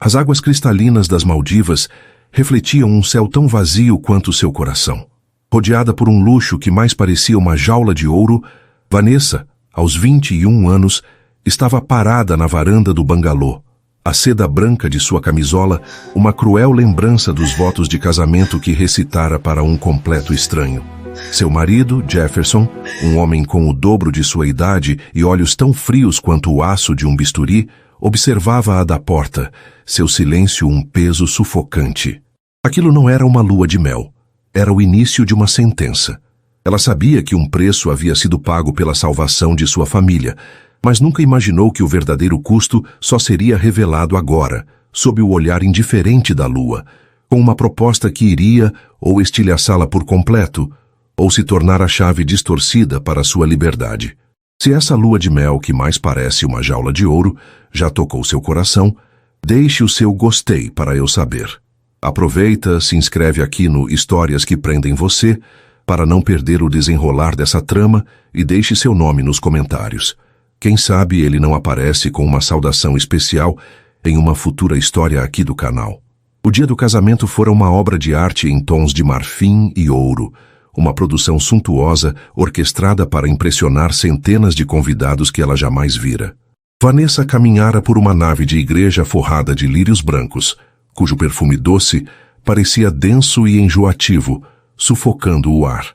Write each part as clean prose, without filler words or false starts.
As águas cristalinas das Maldivas refletiam um céu tão vazio quanto seu coração. Rodeada por um luxo que mais parecia uma jaula de ouro, Vanessa, aos 21 anos, estava parada na varanda do bangalô. A seda branca de sua camisola, uma cruel lembrança dos votos de casamento que recitara para um completo estranho. Seu marido, Jefferson, um homem com o dobro de sua idade e olhos tão frios quanto o aço de um bisturi, observava-a da porta, seu silêncio um peso sufocante. Aquilo não era uma lua de mel. Era o início de uma sentença. Ela sabia que um preço havia sido pago pela salvação de sua família, mas nunca imaginou que o verdadeiro custo só seria revelado agora, sob o olhar indiferente da lua, com uma proposta que iria ou estilhaçá-la por completo, ou se tornar a chave distorcida para sua liberdade. Se essa lua de mel, que mais parece uma jaula de ouro, já tocou seu coração, deixe o seu gostei para eu saber. Aproveita, se inscreve aqui no Histórias que Prendem Você, para não perder o desenrolar dessa trama e deixe seu nome nos comentários. Quem sabe ele não aparece com uma saudação especial em uma futura história aqui do canal. O dia do casamento fora uma obra de arte em tons de marfim e ouro, uma produção suntuosa orquestrada para impressionar centenas de convidados que ela jamais vira. Vanessa caminhara por uma nave de igreja forrada de lírios brancos, cujo perfume doce parecia denso e enjoativo, sufocando o ar.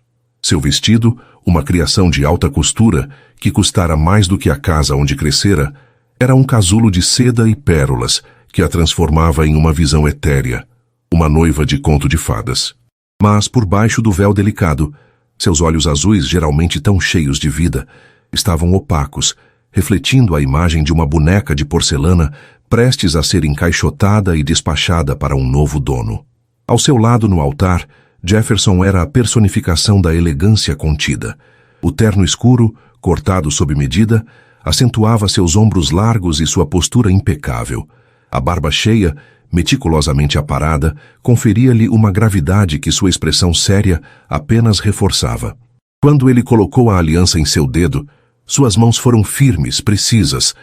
Seu vestido, uma criação de alta costura que custara mais do que a casa onde crescera, era um casulo de seda e pérolas que a transformava em uma visão etérea, uma noiva de conto de fadas. Mas por baixo do véu delicado, seus olhos azuis, geralmente tão cheios de vida, estavam opacos, refletindo a imagem de uma boneca de porcelana prestes a ser encaixotada e despachada para um novo dono. Ao seu lado no altar, Jefferson era a personificação da elegância contida. O terno escuro, cortado sob medida, acentuava seus ombros largos e sua postura impecável. A barba cheia, meticulosamente aparada, conferia-lhe uma gravidade que sua expressão séria apenas reforçava. Quando ele colocou a aliança em seu dedo, suas mãos foram firmes, precisas,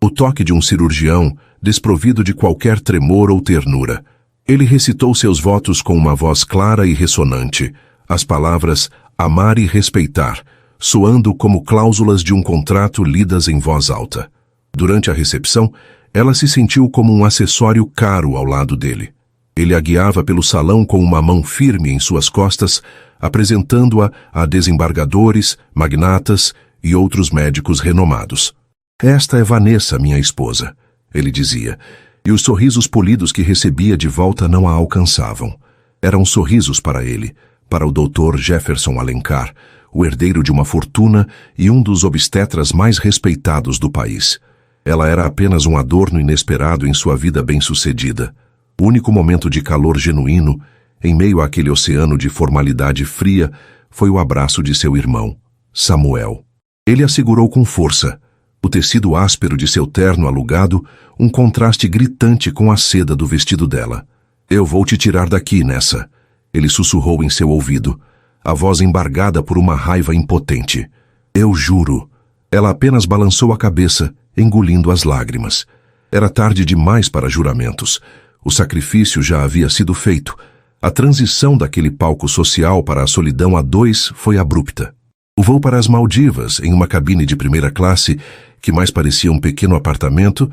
o toque de um cirurgião, desprovido de qualquer tremor ou ternura. Ele recitou seus votos com uma voz clara e ressonante, as palavras amar e respeitar, soando como cláusulas de um contrato lidas em voz alta. Durante a recepção, ela se sentiu como um acessório caro ao lado dele. Ele a guiava pelo salão com uma mão firme em suas costas, apresentando-a a desembargadores, magnatas e outros médicos renomados. Esta é Vanessa, minha esposa, ele dizia, e os sorrisos polidos que recebia de volta não a alcançavam. Eram sorrisos para ele, para o Dr. Jefferson Alencar, o herdeiro de uma fortuna e um dos obstetras mais respeitados do país. Ela era apenas um adorno inesperado em sua vida bem-sucedida. O único momento de calor genuíno, em meio àquele oceano de formalidade fria, foi o abraço de seu irmão, Samuel. Ele a segurou com força. O tecido áspero de seu terno alugado, um contraste gritante com a seda do vestido dela. Eu vou te tirar daqui, Nessa, ele sussurrou em seu ouvido, a voz embargada por uma raiva impotente. Eu juro. Ela apenas balançou a cabeça, engolindo as lágrimas. Era tarde demais para juramentos. O sacrifício já havia sido feito. A transição daquele palco social para a solidão a dois foi abrupta. O voo para as Maldivas, em uma cabine de primeira classe, que mais parecia um pequeno apartamento,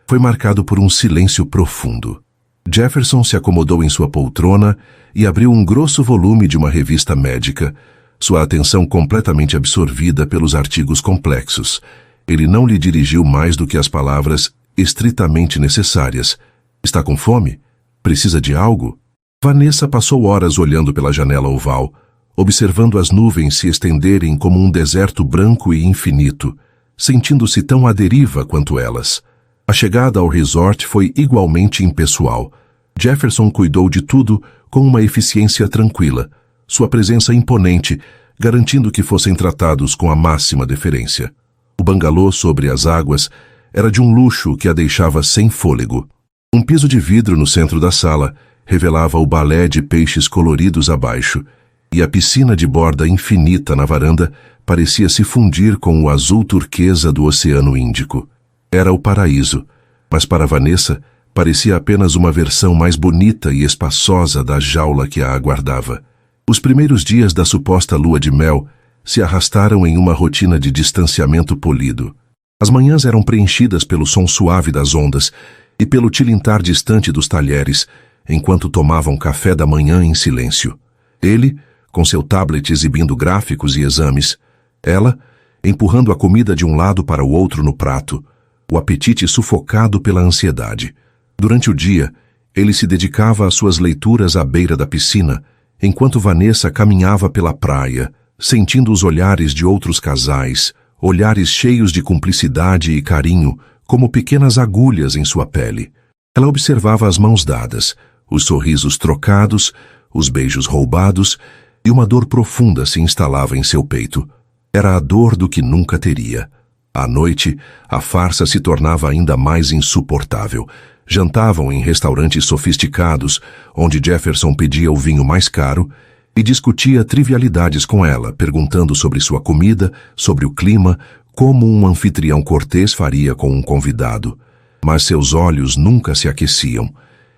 foi marcado por um silêncio profundo. Jefferson se acomodou em sua poltrona e abriu um grosso volume de uma revista médica, sua atenção completamente absorvida pelos artigos complexos. Ele não lhe dirigiu mais do que as palavras estritamente necessárias. Está com fome? Precisa de algo? Vanessa passou horas olhando pela janela oval, observando as nuvens se estenderem como um deserto branco e infinito, sentindo-se tão à deriva quanto elas. A chegada ao resort foi igualmente impessoal. Jefferson cuidou de tudo com uma eficiência tranquila, sua presença imponente, garantindo que fossem tratados com a máxima deferência. O bangalô sobre as águas era de um luxo que a deixava sem fôlego. Um piso de vidro no centro da sala revelava o balé de peixes coloridos abaixo, e a piscina de borda infinita na varanda parecia se fundir com o azul turquesa do Oceano Índico. Era o paraíso, mas para Vanessa parecia apenas uma versão mais bonita e espaçosa da jaula que a aguardava. Os primeiros dias da suposta lua de mel se arrastaram em uma rotina de distanciamento polido. As manhãs eram preenchidas pelo som suave das ondas e pelo tilintar distante dos talheres, enquanto tomavam café da manhã em silêncio. Ele, com seu tablet exibindo gráficos e exames. Ela, empurrando a comida de um lado para o outro no prato, o apetite sufocado pela ansiedade. Durante o dia, ele se dedicava às suas leituras à beira da piscina, enquanto Vanessa caminhava pela praia, sentindo os olhares de outros casais, olhares cheios de cumplicidade e carinho, como pequenas agulhas em sua pele. Ela observava as mãos dadas, os sorrisos trocados, os beijos roubados, e uma dor profunda se instalava em seu peito. Era a dor do que nunca teria. À noite, a farsa se tornava ainda mais insuportável. Jantavam em restaurantes sofisticados, onde Jefferson pedia o vinho mais caro e discutia trivialidades com ela, perguntando sobre sua comida, sobre o clima, como um anfitrião cortês faria com um convidado. Mas seus olhos nunca se aqueciam.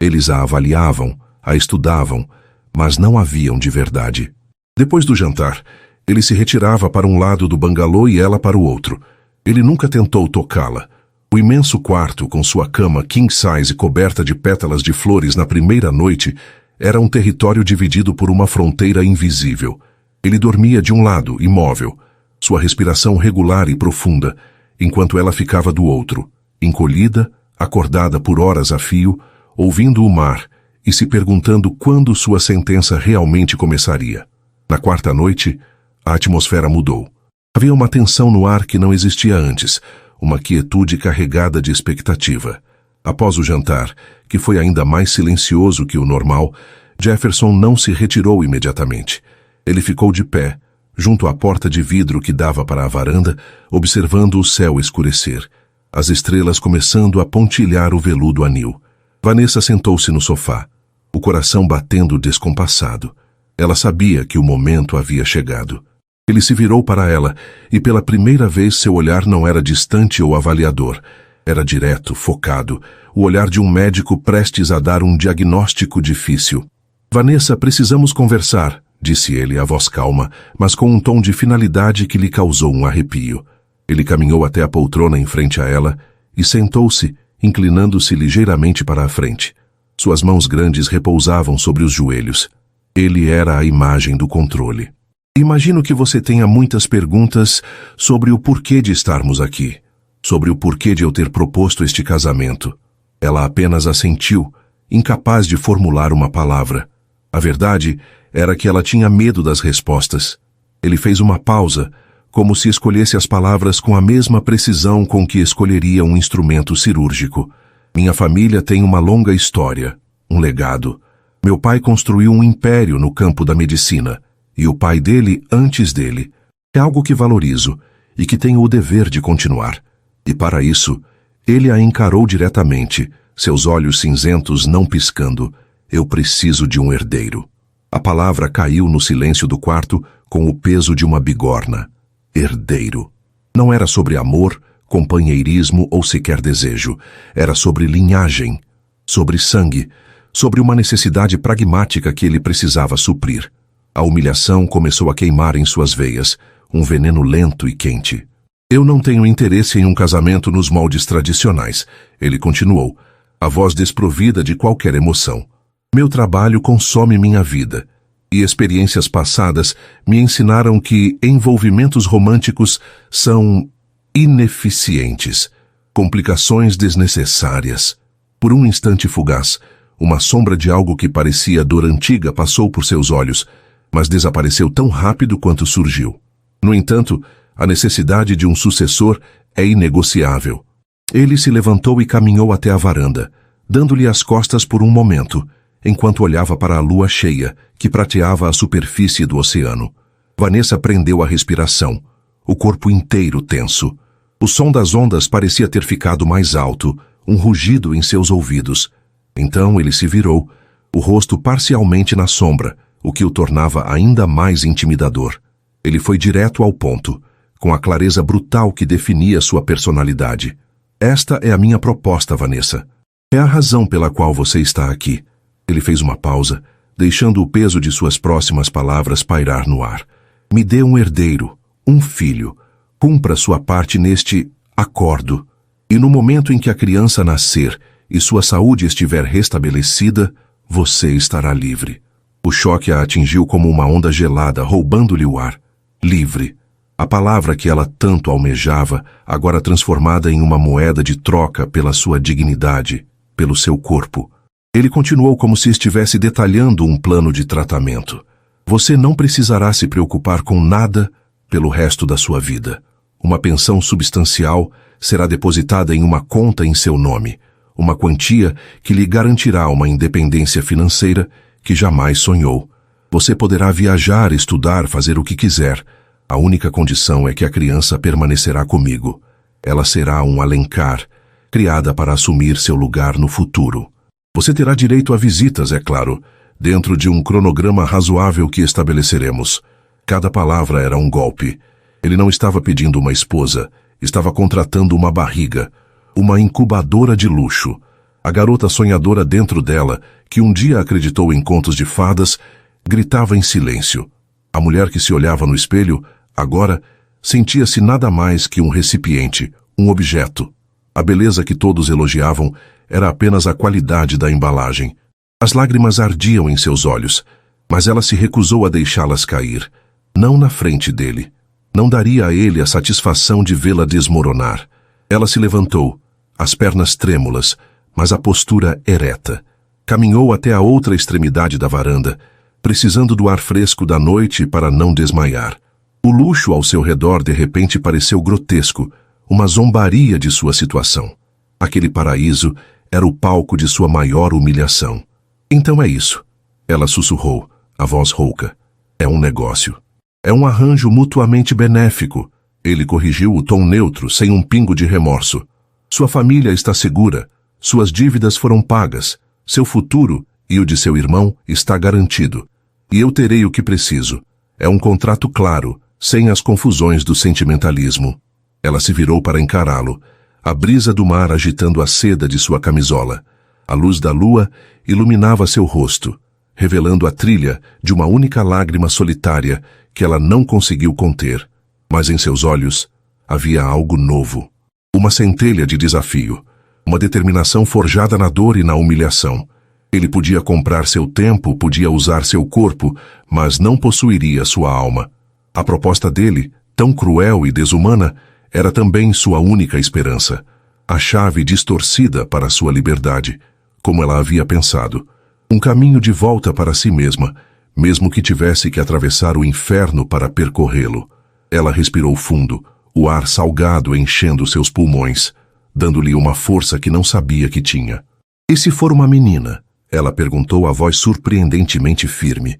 Eles a avaliavam, a estudavam, mas não a viam de verdade. Depois do jantar, ele se retirava para um lado do bangalô e ela para o outro. Ele nunca tentou tocá-la. O imenso quarto, com sua cama king-size coberta de pétalas de flores na primeira noite, era um território dividido por uma fronteira invisível. Ele dormia de um lado, imóvel, sua respiração regular e profunda, enquanto ela ficava do outro, encolhida, acordada por horas a fio, ouvindo o mar e se perguntando quando sua sentença realmente começaria. Na quarta noite, a atmosfera mudou. Havia uma tensão no ar que não existia antes, uma quietude carregada de expectativa. Após o jantar, que foi ainda mais silencioso que o normal, Jefferson não se retirou imediatamente. Ele ficou de pé, junto à porta de vidro que dava para a varanda, observando o céu escurecer, as estrelas começando a pontilhar o veludo anil. Vanessa sentou-se no sofá, o coração batendo descompassado. Ela sabia que o momento havia chegado. Ele se virou para ela, e pela primeira vez seu olhar não era distante ou avaliador. Era direto, focado, o olhar de um médico prestes a dar um diagnóstico difícil. Vanessa, precisamos conversar, disse ele, a voz calma, mas com um tom de finalidade que lhe causou um arrepio. Ele caminhou até a poltrona em frente a ela e sentou-se, inclinando-se ligeiramente para a frente. Suas mãos grandes repousavam sobre os joelhos. Ele era a imagem do controle. Imagino que você tenha muitas perguntas sobre o porquê de estarmos aqui, sobre o porquê de eu ter proposto este casamento. Ela apenas assentiu, incapaz de formular uma palavra. A verdade era que ela tinha medo das respostas. Ele fez uma pausa, como se escolhesse as palavras com a mesma precisão com que escolheria um instrumento cirúrgico. Minha família tem uma longa história, um legado. Meu pai construiu um império no campo da medicina, e o pai dele antes dele. É algo que valorizo e que tenho o dever de continuar. E para isso, ele a encarou diretamente, seus olhos cinzentos não piscando. Eu preciso de um herdeiro. A palavra caiu no silêncio do quarto com o peso de uma bigorna. Herdeiro. Não era sobre amor, companheirismo ou sequer desejo. Era sobre linhagem, sobre sangue, sobre uma necessidade pragmática que ele precisava suprir. A humilhação começou a queimar em suas veias, um veneno lento e quente. Eu não tenho interesse em um casamento nos moldes tradicionais, ele continuou, a voz desprovida de qualquer emoção. Meu trabalho consome minha vida, e experiências passadas me ensinaram que envolvimentos românticos são ineficientes, complicações desnecessárias. Por um instante fugaz, uma sombra de algo que parecia dor antiga passou por seus olhos, mas desapareceu tão rápido quanto surgiu. No entanto, a necessidade de um sucessor é inegociável. Ele se levantou e caminhou até a varanda, dando-lhe as costas por um momento, enquanto olhava para a lua cheia, que prateava a superfície do oceano. Vanessa prendeu a respiração, o corpo inteiro tenso. O som das ondas parecia ter ficado mais alto, um rugido em seus ouvidos. Então ele se virou, o rosto parcialmente na sombra, o que o tornava ainda mais intimidador. Ele foi direto ao ponto, com a clareza brutal que definia sua personalidade. Esta é a minha proposta, Vanessa. É a razão pela qual você está aqui. Ele fez uma pausa, deixando o peso de suas próximas palavras pairar no ar. Me dê um herdeiro, um filho. Cumpra sua parte neste acordo. E no momento em que a criança nascer e sua saúde estiver restabelecida, você estará livre. O choque a atingiu como uma onda gelada, roubando-lhe o ar. Livre. A palavra que ela tanto almejava, agora transformada em uma moeda de troca pela sua dignidade, pelo seu corpo. Ele continuou como se estivesse detalhando um plano de tratamento. Você não precisará se preocupar com nada pelo resto da sua vida. Uma pensão substancial será depositada em uma conta em seu nome, uma quantia que lhe garantirá uma independência financeira que jamais sonhou. Você poderá viajar, estudar, fazer o que quiser. A única condição é que a criança permanecerá comigo. Ela será um Alencar, criada para assumir seu lugar no futuro. Você terá direito a visitas, é claro, dentro de um cronograma razoável que estabeleceremos. Cada palavra era um golpe. Ele não estava pedindo uma esposa, estava contratando uma barriga, uma incubadora de luxo. A garota sonhadora dentro dela, que um dia acreditou em contos de fadas, gritava em silêncio. A mulher que se olhava no espelho, agora, sentia-se nada mais que um recipiente, um objeto. A beleza que todos elogiavam era apenas a qualidade da embalagem. As lágrimas ardiam em seus olhos, mas ela se recusou a deixá-las cair. Não na frente dele. Não daria a ele a satisfação de vê-la desmoronar. Ela se levantou, as pernas trêmulas, mas a postura ereta. Caminhou até a outra extremidade da varanda, precisando do ar fresco da noite para não desmaiar. O luxo ao seu redor de repente pareceu grotesco, uma zombaria de sua situação. Aquele paraíso era o palco de sua maior humilhação. Então é isso. Ela sussurrou, a voz rouca. É um negócio. É um arranjo mutuamente benéfico. Ele corrigiu o tom neutro, sem um pingo de remorso. Sua família está segura. Suas dívidas foram pagas. Seu futuro e o de seu irmão está garantido. E eu terei o que preciso. É um contrato claro, sem as confusões do sentimentalismo. Ela se virou para encará-lo, a brisa do mar agitando a seda de sua camisola. A luz da lua iluminava seu rosto, revelando a trilha de uma única lágrima solitária que ela não conseguiu conter. Mas em seus olhos havia algo novo. Uma centelha de desafio, uma determinação forjada na dor e na humilhação. Ele podia comprar seu tempo, podia usar seu corpo, mas não possuiria sua alma. A proposta dele, tão cruel e desumana, era também sua única esperança. A chave distorcida para sua liberdade, como ela havia pensado. Um caminho de volta para si mesma, mesmo que tivesse que atravessar o inferno para percorrê-lo. Ela respirou fundo, o ar salgado enchendo seus pulmões, dando-lhe uma força que não sabia que tinha. E se for uma menina? Ela perguntou a voz surpreendentemente firme.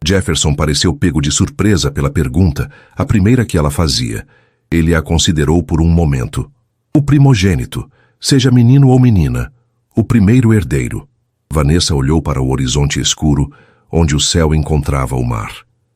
Jefferson pareceu pego de surpresa pela pergunta, a primeira que ela fazia. Ele a considerou por um momento. O primogênito, seja menino ou menina. O primeiro herdeiro. Vanessa olhou para o horizonte escuro, onde o céu encontrava o mar.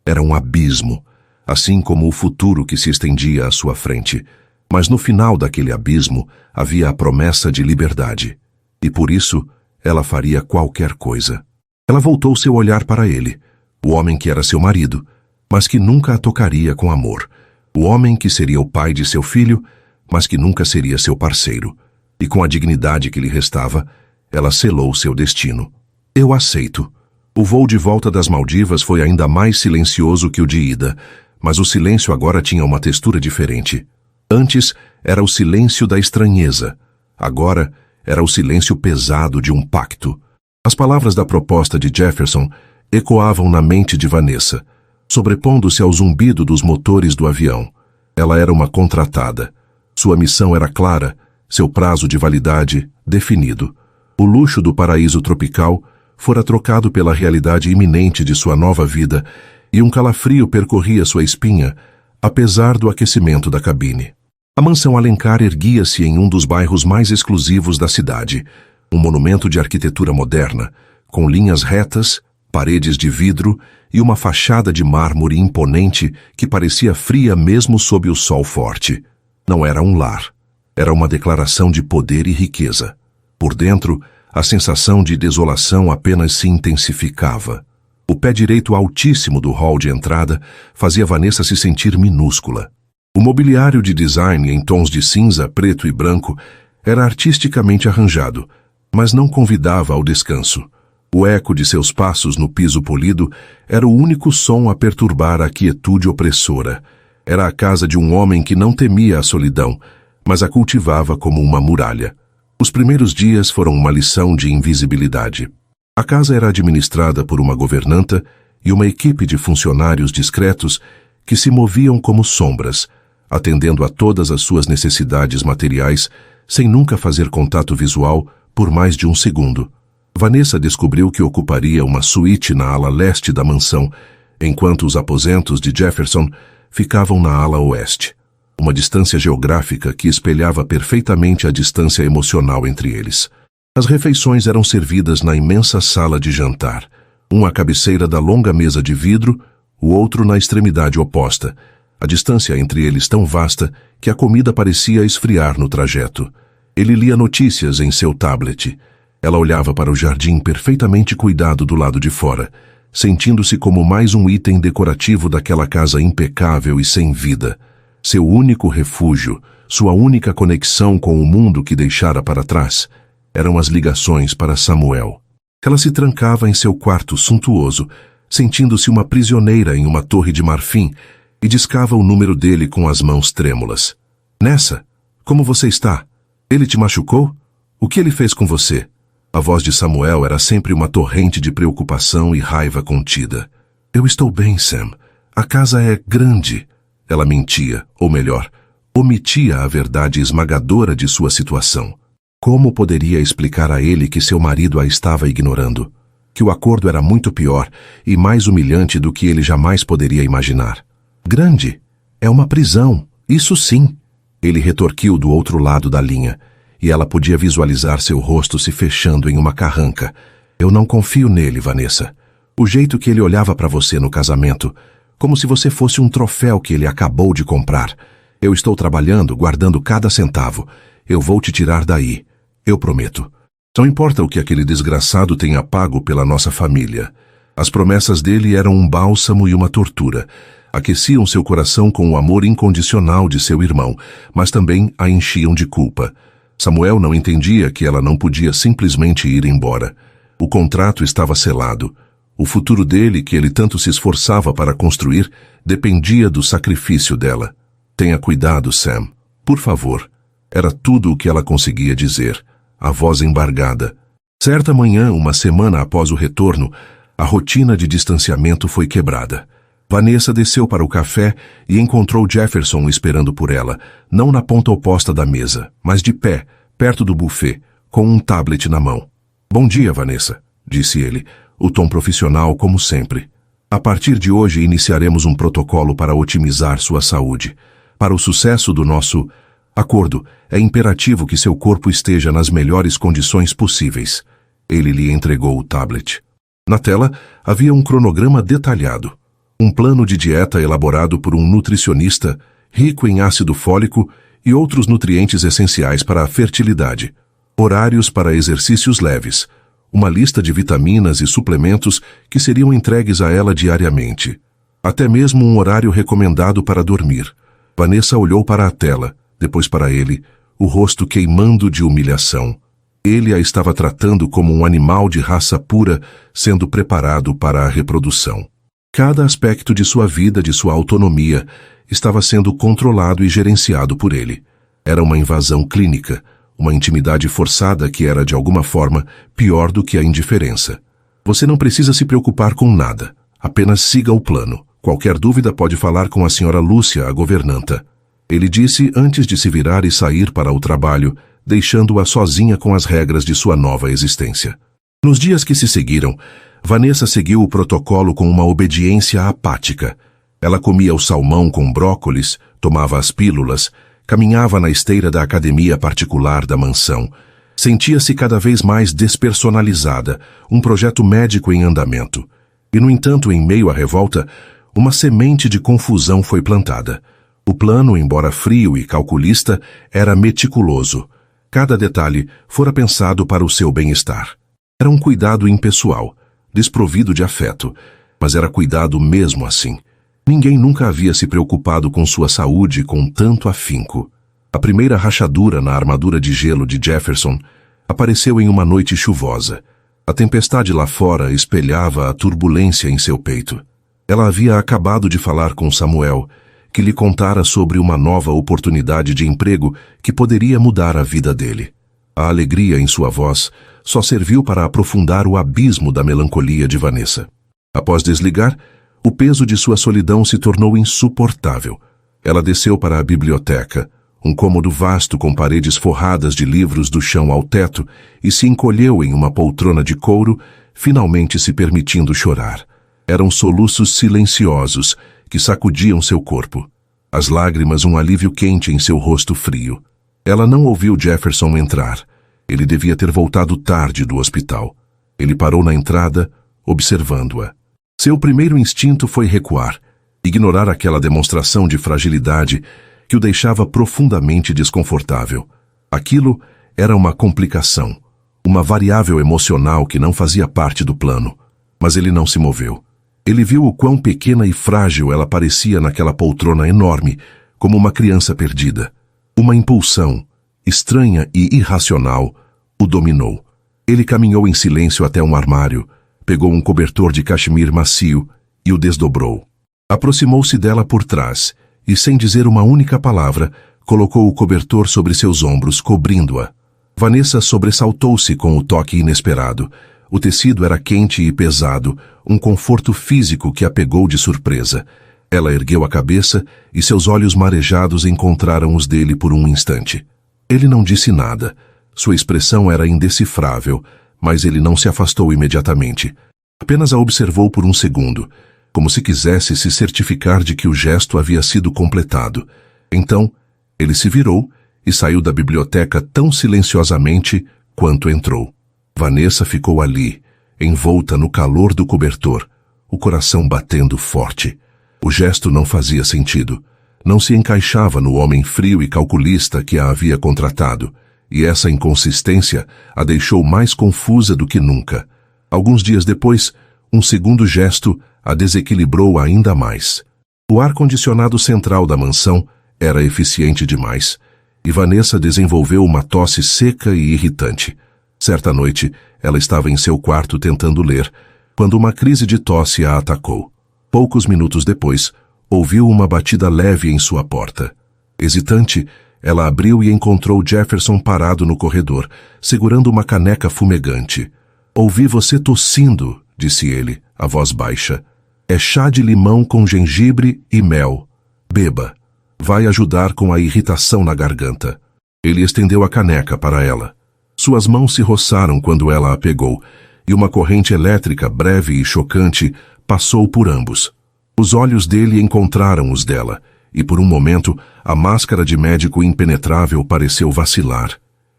Era um abismo, assim como o futuro que se estendia à sua frente. Mas no final daquele abismo havia a promessa de liberdade. E por isso, ela faria qualquer coisa. Ela voltou seu olhar para ele, o homem que era seu marido, mas que nunca a tocaria com amor. O homem que seria o pai de seu filho, mas que nunca seria seu parceiro. E com a dignidade que lhe restava, ela selou seu destino. Eu aceito. O voo de volta das Maldivas foi ainda mais silencioso que o de ida, mas o silêncio agora tinha uma textura diferente. Antes era o silêncio da estranheza. Agora era o silêncio pesado de um pacto. As palavras da proposta de Jefferson ecoavam na mente de Vanessa, sobrepondo-se ao zumbido dos motores do avião. Ela era uma contratada. Sua missão era clara, seu prazo de validade definido. O luxo do paraíso tropical fora trocado pela realidade iminente de sua nova vida, e um calafrio percorria sua espinha, apesar do aquecimento da cabine. A mansão Alencar erguia-se em um dos bairros mais exclusivos da cidade, um monumento de arquitetura moderna, com linhas retas, paredes de vidro e uma fachada de mármore imponente que parecia fria mesmo sob o sol forte. Não era um lar. Era uma declaração de poder e riqueza. Por dentro, A sensação de desolação apenas se intensificava. O pé direito altíssimo do hall de entrada fazia Vanessa se sentir minúscula. O mobiliário de design em tons de cinza, preto e branco era artisticamente arranjado, mas não convidava ao descanso. O eco de seus passos no piso polido era o único som a perturbar a quietude opressora. Era a casa de um homem que não temia a solidão, mas a cultivava como uma muralha. Os primeiros dias foram uma lição de invisibilidade. A casa era administrada por uma governanta e uma equipe de funcionários discretos que se moviam como sombras, atendendo a todas as suas necessidades materiais, sem nunca fazer contato visual por mais de um segundo. Vanessa descobriu que ocuparia uma suíte na ala leste da mansão, enquanto os aposentos de Jefferson ficavam na ala oeste. Uma distância geográfica que espelhava perfeitamente a distância emocional entre eles. As refeições eram servidas na imensa sala de jantar, um à cabeceira da longa mesa de vidro, o outro na extremidade oposta, a distância entre eles tão vasta que a comida parecia esfriar no trajeto. Ele lia notícias em seu tablet. Ela olhava para o jardim perfeitamente cuidado do lado de fora, sentindo-se como mais um item decorativo daquela casa impecável e sem vida. Seu único refúgio, sua única conexão com o mundo que deixara para trás, eram as ligações para Samuel. Ela se trancava em seu quarto suntuoso, sentindo-se uma prisioneira em uma torre de marfim, e discava o número dele com as mãos trêmulas. Nessa, como você está? Ele te machucou? O que ele fez com você? A voz de Samuel era sempre uma torrente de preocupação e raiva contida. Eu estou bem, Sam. A casa é grande. Ela mentia, ou melhor, omitia a verdade esmagadora de sua situação. Como poderia explicar a ele que seu marido a estava ignorando? Que o acordo era muito pior e mais humilhante do que ele jamais poderia imaginar. Grande? É uma prisão, isso sim. Ele retorquiu do outro lado da linha, e ela podia visualizar seu rosto se fechando em uma carranca. Eu não confio nele, Vanessa. O jeito que ele olhava para você no casamento, como se você fosse um troféu que ele acabou de comprar. Eu estou trabalhando, guardando cada centavo. Eu vou te tirar daí. Eu prometo. Não importa o que aquele desgraçado tenha pago pela nossa família. As promessas dele eram um bálsamo e uma tortura. Aqueciam seu coração com o amor incondicional de seu irmão, mas também a enchiam de culpa. Samuel não entendia que ela não podia simplesmente ir embora. O contrato estava selado. O futuro dele, que ele tanto se esforçava para construir, dependia do sacrifício dela. Tenha cuidado, Sam. Por favor. Era tudo o que ela conseguia dizer. A voz embargada. Certa manhã, uma semana após o retorno, a rotina de distanciamento foi quebrada. Vanessa desceu para o café e encontrou Jefferson esperando por ela, não na ponta oposta da mesa, mas de pé, perto do buffet, com um tablet na mão. Bom dia, Vanessa, disse ele, o tom profissional como sempre. A partir de hoje iniciaremos um protocolo para otimizar sua saúde. Para o sucesso do nosso acordo, é imperativo que seu corpo esteja nas melhores condições possíveis. Ele lhe entregou o tablet. Na tela havia um cronograma detalhado. Um plano de dieta elaborado por um nutricionista, rico em ácido fólico e outros nutrientes essenciais para a fertilidade. Horários para exercícios leves. Uma lista de vitaminas e suplementos que seriam entregues a ela diariamente. Até mesmo um horário recomendado para dormir. Vanessa olhou para a tela, depois para ele, o rosto queimando de humilhação. Ele a estava tratando como um animal de raça pura, sendo preparado para a reprodução. Cada aspecto de sua vida, de sua autonomia, estava sendo controlado e gerenciado por ele. Era uma invasão clínica, uma intimidade forçada que era, de alguma forma, pior do que a indiferença. Você não precisa se preocupar com nada. Apenas siga o plano. Qualquer dúvida pode falar com a senhora Lúcia, a governanta. Ele disse antes de se virar e sair para o trabalho, deixando-a sozinha com as regras de sua nova existência. Nos dias que se seguiram, Vanessa seguiu o protocolo com uma obediência apática. Ela comia o salmão com brócolis, tomava as pílulas, caminhava na esteira da academia particular da mansão. Sentia-se cada vez mais despersonalizada, um projeto médico em andamento. E, no entanto, em meio à revolta, uma semente de confusão foi plantada. O plano, embora frio e calculista, era meticuloso. Cada detalhe fora pensado para o seu bem-estar. Era um cuidado impessoal, desprovido de afeto, mas era cuidado mesmo assim. Ninguém nunca havia se preocupado com sua saúde com tanto afinco. A primeira rachadura na armadura de gelo de Jefferson apareceu em uma noite chuvosa. A tempestade lá fora espelhava a turbulência em seu peito. Ela havia acabado de falar com Samuel, que lhe contara sobre uma nova oportunidade de emprego que poderia mudar a vida dele. A alegria em sua voz só serviu para aprofundar o abismo da melancolia de Vanessa. Após desligar, o peso de sua solidão se tornou insuportável. Ela desceu para a biblioteca, um cômodo vasto com paredes forradas de livros do chão ao teto, e se encolheu em uma poltrona de couro, finalmente se permitindo chorar. Eram soluços silenciosos que sacudiam seu corpo. As lágrimas um alívio quente em seu rosto frio. Ela não ouviu Jefferson entrar. Ele devia ter voltado tarde do hospital. Ele parou na entrada, observando-a. Seu primeiro instinto foi recuar, ignorar aquela demonstração de fragilidade que o deixava profundamente desconfortável. Aquilo era uma complicação, uma variável emocional que não fazia parte do plano. Mas ele não se moveu. Ele viu o quão pequena e frágil ela parecia naquela poltrona enorme, como uma criança perdida. Uma impulsão, estranha e irracional, o dominou. Ele caminhou em silêncio até um armário, pegou um cobertor de cachemir macio e o desdobrou. Aproximou-se dela por trás e, sem dizer uma única palavra, colocou o cobertor sobre seus ombros, cobrindo-a. Vanessa sobressaltou-se com o toque inesperado. O tecido era quente e pesado, um conforto físico que a pegou de surpresa. Ela ergueu a cabeça e seus olhos marejados encontraram os dele por um instante. Ele não disse nada. Sua expressão era indecifrável, mas ele não se afastou imediatamente. Apenas a observou por um segundo, como se quisesse se certificar de que o gesto havia sido completado. Então, ele se virou e saiu da biblioteca tão silenciosamente quanto entrou. Vanessa ficou ali, envolta no calor do cobertor, o coração batendo forte. O gesto não fazia sentido. Não se encaixava no homem frio e calculista que a havia contratado, e essa inconsistência a deixou mais confusa do que nunca. Alguns dias depois, um segundo gesto a desequilibrou ainda mais. O ar-condicionado central da mansão era eficiente demais, e Vanessa desenvolveu uma tosse seca e irritante. Certa noite, ela estava em seu quarto tentando ler, quando uma crise de tosse a atacou. Poucos minutos depois, ouviu uma batida leve em sua porta. Hesitante, ela abriu e encontrou Jefferson parado no corredor, segurando uma caneca fumegante. "Ouvi você tossindo", disse ele, a voz baixa. "É chá de limão com gengibre e mel. Beba. Vai ajudar com a irritação na garganta." Ele estendeu a caneca para ela. Suas mãos se roçaram quando ela a pegou, e uma corrente elétrica breve e chocante passou por ambos. Os olhos dele encontraram os dela, e por um momento a máscara de médico impenetrável pareceu vacilar.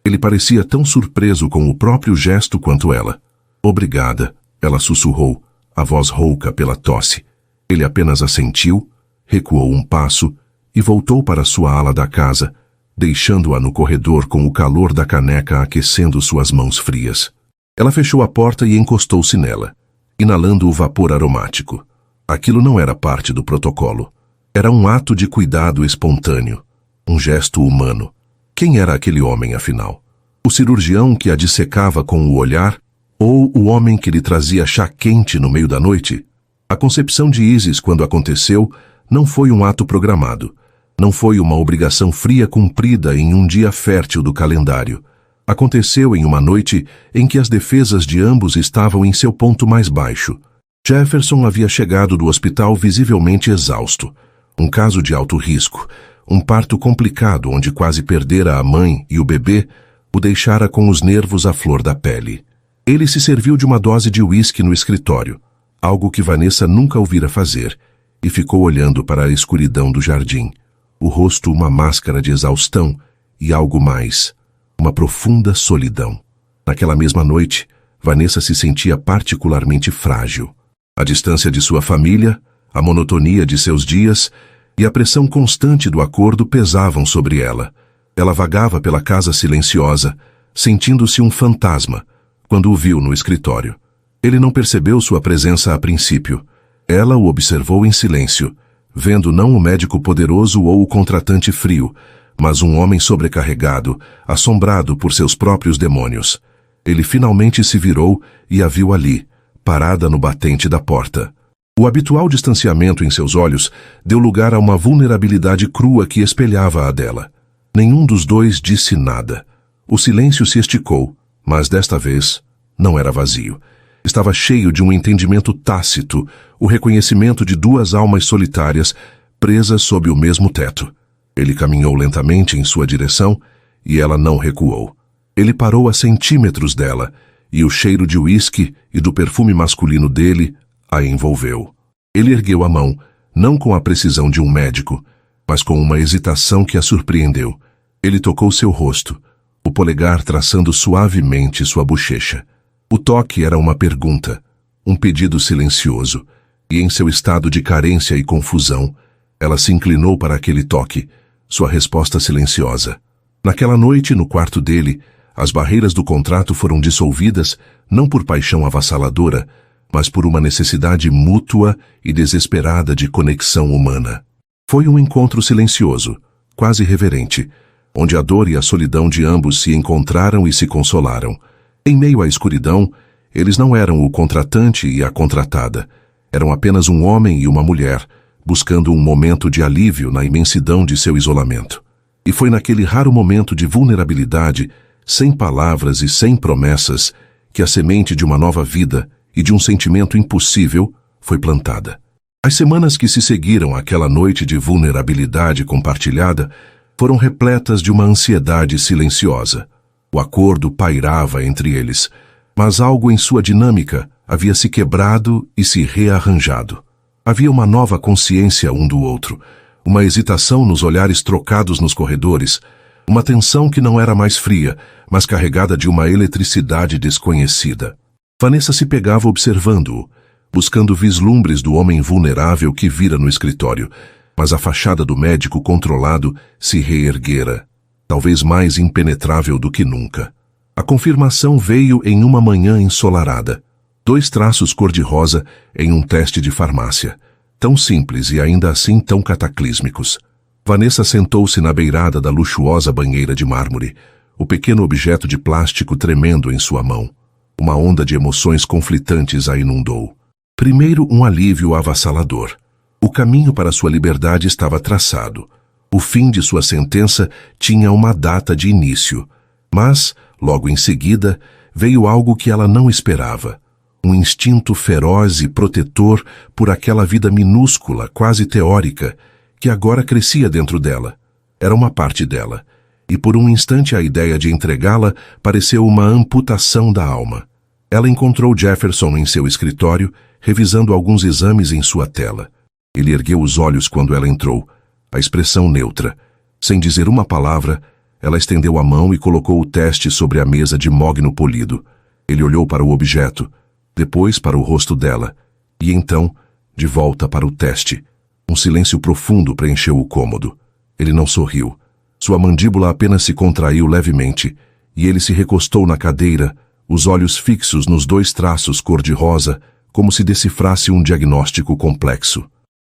Ele parecia tão surpreso com o próprio gesto quanto ela. "Obrigada", ela sussurrou, a voz rouca pela tosse. Ele apenas assentiu, recuou um passo e voltou para sua ala da casa, deixando-a no corredor com o calor da caneca aquecendo suas mãos frias. Ela fechou a porta e encostou-se nela, inalando o vapor aromático. Aquilo não era parte do protocolo. Era um ato de cuidado espontâneo, um gesto humano. Quem era aquele homem, afinal? O cirurgião que a dissecava com o olhar? Ou o homem que lhe trazia chá quente no meio da noite? A concepção de Isis, quando aconteceu, não foi um ato programado. Não foi uma obrigação fria cumprida em um dia fértil do calendário. Aconteceu em uma noite em que as defesas de ambos estavam em seu ponto mais baixo. Jefferson havia chegado do hospital visivelmente exausto. Um caso de alto risco, um parto complicado onde quase perdera a mãe e o bebê, o deixara com os nervos à flor da pele. Ele se serviu de uma dose de uísque no escritório, algo que Vanessa nunca ouvira fazer, e ficou olhando para a escuridão do jardim. O rosto uma máscara de exaustão e algo mais, uma profunda solidão. Naquela mesma noite, Vanessa se sentia particularmente frágil. A distância de sua família, a monotonia de seus dias e a pressão constante do acordo pesavam sobre ela. Ela vagava pela casa silenciosa, sentindo-se um fantasma, quando o viu no escritório. Ele não percebeu sua presença a princípio. Ela o observou em silêncio, vendo não o médico poderoso ou o contratante frio, mas um homem sobrecarregado, assombrado por seus próprios demônios. Ele finalmente se virou e a viu ali, parada no batente da porta. O habitual distanciamento em seus olhos deu lugar a uma vulnerabilidade crua que espelhava a dela. Nenhum dos dois disse nada. O silêncio se esticou, mas desta vez não era vazio. Estava cheio de um entendimento tácito, o reconhecimento de duas almas solitárias presas sob o mesmo teto. Ele caminhou lentamente em sua direção e ela não recuou. Ele parou a centímetros dela e o cheiro de uísque e do perfume masculino dele a envolveu. Ele ergueu a mão, não com a precisão de um médico, mas com uma hesitação que a surpreendeu. Ele tocou seu rosto, o polegar traçando suavemente sua bochecha. O toque era uma pergunta, um pedido silencioso, e em seu estado de carência e confusão, ela se inclinou para aquele toque, sua resposta silenciosa. Naquela noite, no quarto dele, as barreiras do contrato foram dissolvidas não por paixão avassaladora, mas por uma necessidade mútua e desesperada de conexão humana. Foi um encontro silencioso, quase reverente, onde a dor e a solidão de ambos se encontraram e se consolaram. Em meio à escuridão, eles não eram o contratante e a contratada. Eram apenas um homem e uma mulher, buscando um momento de alívio na imensidão de seu isolamento. E foi naquele raro momento de vulnerabilidade, sem palavras e sem promessas, que a semente de uma nova vida e de um sentimento impossível foi plantada. As semanas que se seguiram àquela noite de vulnerabilidade compartilhada foram repletas de uma ansiedade silenciosa. O acordo pairava entre eles, mas algo em sua dinâmica havia se quebrado e se rearranjado. Havia uma nova consciência um do outro, uma hesitação nos olhares trocados nos corredores, uma tensão que não era mais fria, mas carregada de uma eletricidade desconhecida. Vanessa se pegava observando-o, buscando vislumbres do homem vulnerável que vira no escritório, mas a fachada do médico controlado se reerguera, talvez mais impenetrável do que nunca. A confirmação veio em uma manhã ensolarada. 2 traços cor-de-rosa em um teste de farmácia, tão simples e ainda assim tão cataclísmicos. Vanessa sentou-se na beirada da luxuosa banheira de mármore, o pequeno objeto de plástico tremendo em sua mão. Uma onda de emoções conflitantes a inundou. Primeiro, um alívio avassalador. O caminho para sua liberdade estava traçado. O fim de sua sentença tinha uma data de início. Mas, logo em seguida, veio algo que ela não esperava. Um instinto feroz e protetor por aquela vida minúscula, quase teórica, que agora crescia dentro dela. Era uma parte dela. E por um instante a ideia de entregá-la pareceu uma amputação da alma. Ela encontrou Jefferson em seu escritório, revisando alguns exames em sua tela. Ele ergueu os olhos quando ela entrou, a expressão neutra. Sem dizer uma palavra, ela estendeu a mão e colocou o teste sobre a mesa de mogno polido. Ele olhou para o objeto, depois para o rosto dela, e então, de volta para o teste. Um silêncio profundo preencheu o cômodo. Ele não sorriu. Sua mandíbula apenas se contraiu levemente, e ele se recostou na cadeira, os olhos fixos nos 2 traços cor-de-rosa, como se decifrasse um diagnóstico complexo.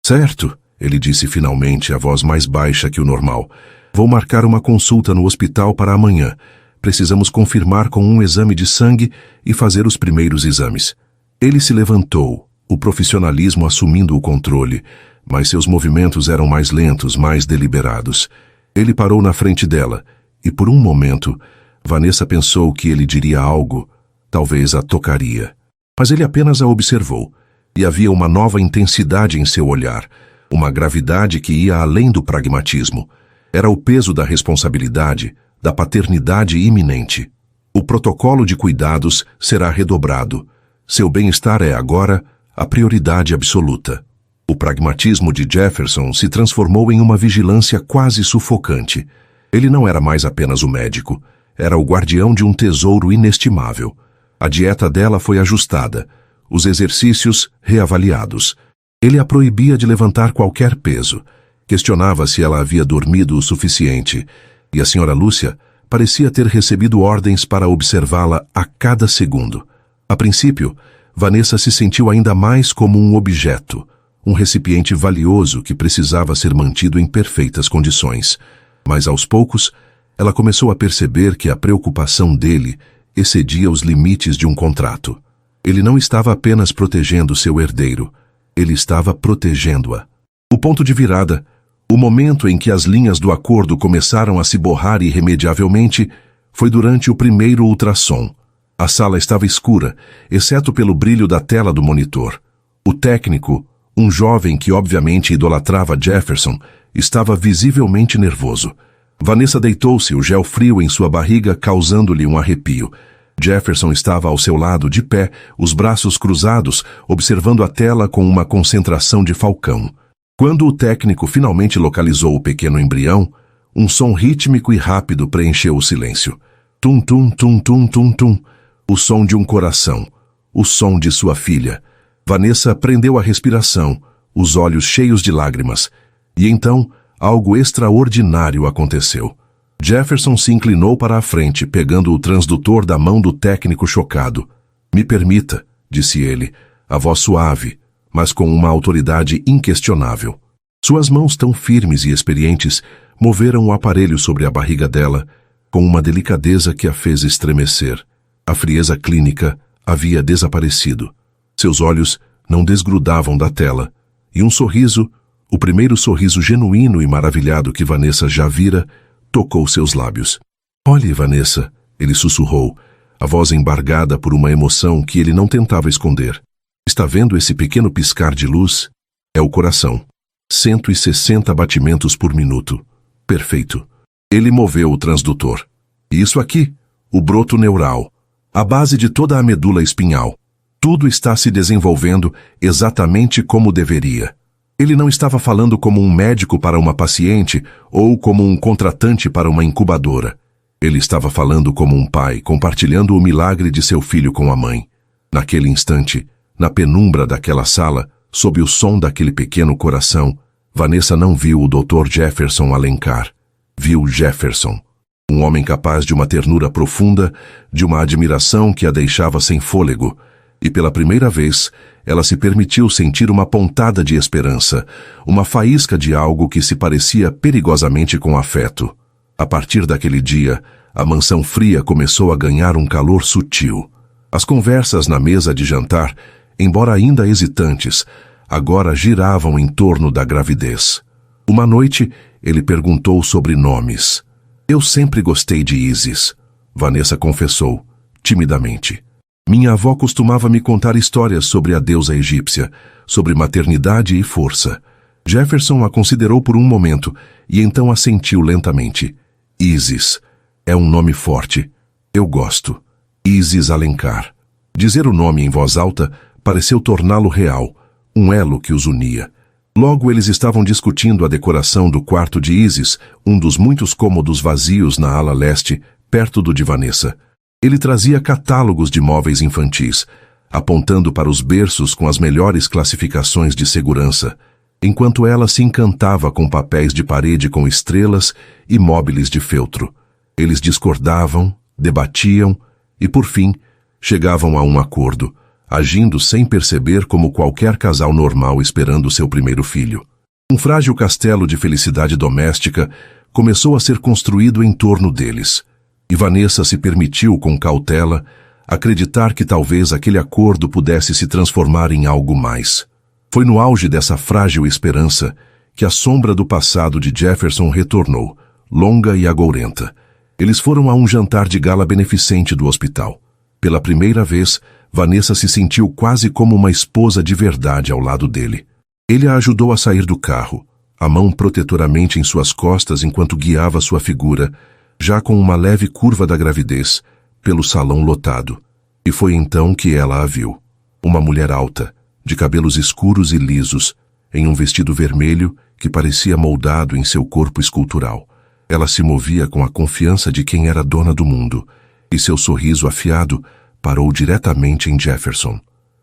Certo, ele disse finalmente, a voz mais baixa que o normal. Vou marcar uma consulta no hospital para amanhã. Precisamos confirmar com um exame de sangue e fazer os primeiros exames. Ele se levantou, o profissionalismo assumindo o controle, mas seus movimentos eram mais lentos, mais deliberados. Ele parou na frente dela, e por um momento, Vanessa pensou que ele diria algo, talvez a tocaria. Mas ele apenas a observou, e havia uma nova intensidade em seu olhar, uma gravidade que ia além do pragmatismo. Era o peso da responsabilidade, da paternidade iminente. O protocolo de cuidados será redobrado. Seu bem-estar é agora a prioridade absoluta. O pragmatismo de Jefferson se transformou em uma vigilância quase sufocante. Ele não era mais apenas o médico, era o guardião de um tesouro inestimável. A dieta dela foi ajustada, os exercícios reavaliados. Ele a proibia de levantar qualquer peso. Questionava se ela havia dormido o suficiente, e a senhora Lúcia parecia ter recebido ordens para observá-la a cada segundo. A princípio, Vanessa se sentiu ainda mais como um objeto, um recipiente valioso que precisava ser mantido em perfeitas condições. Mas aos poucos, ela começou a perceber que a preocupação dele excedia os limites de um contrato. Ele não estava apenas protegendo seu herdeiro, ele estava protegendo-a. O ponto de virada, o momento em que as linhas do acordo começaram a se borrar irremediavelmente, foi durante o primeiro ultrassom. A sala estava escura, exceto pelo brilho da tela do monitor. O técnico, um jovem que obviamente idolatrava Jefferson, estava visivelmente nervoso. Vanessa deitou-se, o gel frio em sua barriga causando-lhe um arrepio. Jefferson estava ao seu lado, de pé, os braços cruzados, observando a tela com uma concentração de falcão. Quando o técnico finalmente localizou o pequeno embrião, um som rítmico e rápido preencheu o silêncio. Tum, tum, tum, tum, tum, tum. O som de um coração. O som de sua filha. Vanessa prendeu a respiração, os olhos cheios de lágrimas. E então, algo extraordinário aconteceu. Jefferson se inclinou para a frente, pegando o transdutor da mão do técnico chocado. Me permita, disse ele, a voz suave, mas com uma autoridade inquestionável. Suas mãos tão firmes e experientes moveram o aparelho sobre a barriga dela, com uma delicadeza que a fez estremecer. A frieza clínica havia desaparecido. Seus olhos não desgrudavam da tela, e um sorriso, o primeiro sorriso genuíno e maravilhado que Vanessa já vira, tocou seus lábios. Olhe, Vanessa, ele sussurrou, a voz embargada por uma emoção que ele não tentava esconder. Está vendo esse pequeno piscar de luz? É o coração. 160 batimentos por minuto. Perfeito. Ele moveu o transdutor. E isso aqui, o broto neural, a base de toda a medula espinhal. Tudo está se desenvolvendo exatamente como deveria. Ele não estava falando como um médico para uma paciente ou como um contratante para uma incubadora. Ele estava falando como um pai, compartilhando o milagre de seu filho com a mãe. Naquele instante, na penumbra daquela sala, sob o som daquele pequeno coração, Vanessa não viu o Dr. Jefferson Alencar. Viu Jefferson. Um homem capaz de uma ternura profunda, de uma admiração que a deixava sem fôlego. E pela primeira vez, ela se permitiu sentir uma pontada de esperança, uma faísca de algo que se parecia perigosamente com afeto. A partir daquele dia, a mansão fria começou a ganhar um calor sutil. As conversas na mesa de jantar, embora ainda hesitantes, agora giravam em torno da gravidez. Uma noite, ele perguntou sobre nomes. Eu sempre gostei de Isis, Vanessa confessou, timidamente. Minha avó costumava me contar histórias sobre a deusa egípcia, sobre maternidade e força. Jefferson a considerou por um momento e então assentiu lentamente. Isis. É um nome forte. Eu gosto. Isis Alencar. Dizer o nome em voz alta pareceu torná-lo real, um elo que os unia. Logo eles estavam discutindo a decoração do quarto de Isis, um dos muitos cômodos vazios na ala leste, perto do de Vanessa. Ele trazia catálogos de móveis infantis, apontando para os berços com as melhores classificações de segurança, enquanto ela se encantava com papéis de parede com estrelas e móveis de feltro. Eles discordavam, debatiam e, por fim, chegavam a um acordo, agindo sem perceber como qualquer casal normal esperando seu primeiro filho. Um frágil castelo de felicidade doméstica começou a ser construído em torno deles, e Vanessa se permitiu, com cautela, acreditar que talvez aquele acordo pudesse se transformar em algo mais. Foi no auge dessa frágil esperança que a sombra do passado de Jefferson retornou, longa e agourenta. Eles foram a um jantar de gala beneficente do hospital. Pela primeira vez, Vanessa se sentiu quase como uma esposa de verdade ao lado dele. Ele a ajudou a sair do carro, a mão protetoramente em suas costas enquanto guiava sua figura, já com uma leve curva da gravidez, pelo salão lotado. E foi então que ela a viu. Uma mulher alta, de cabelos escuros e lisos, em um vestido vermelho que parecia moldado em seu corpo escultural. Ela se movia com a confiança de quem era dona do mundo, e seu sorriso afiado parou diretamente em Jefferson.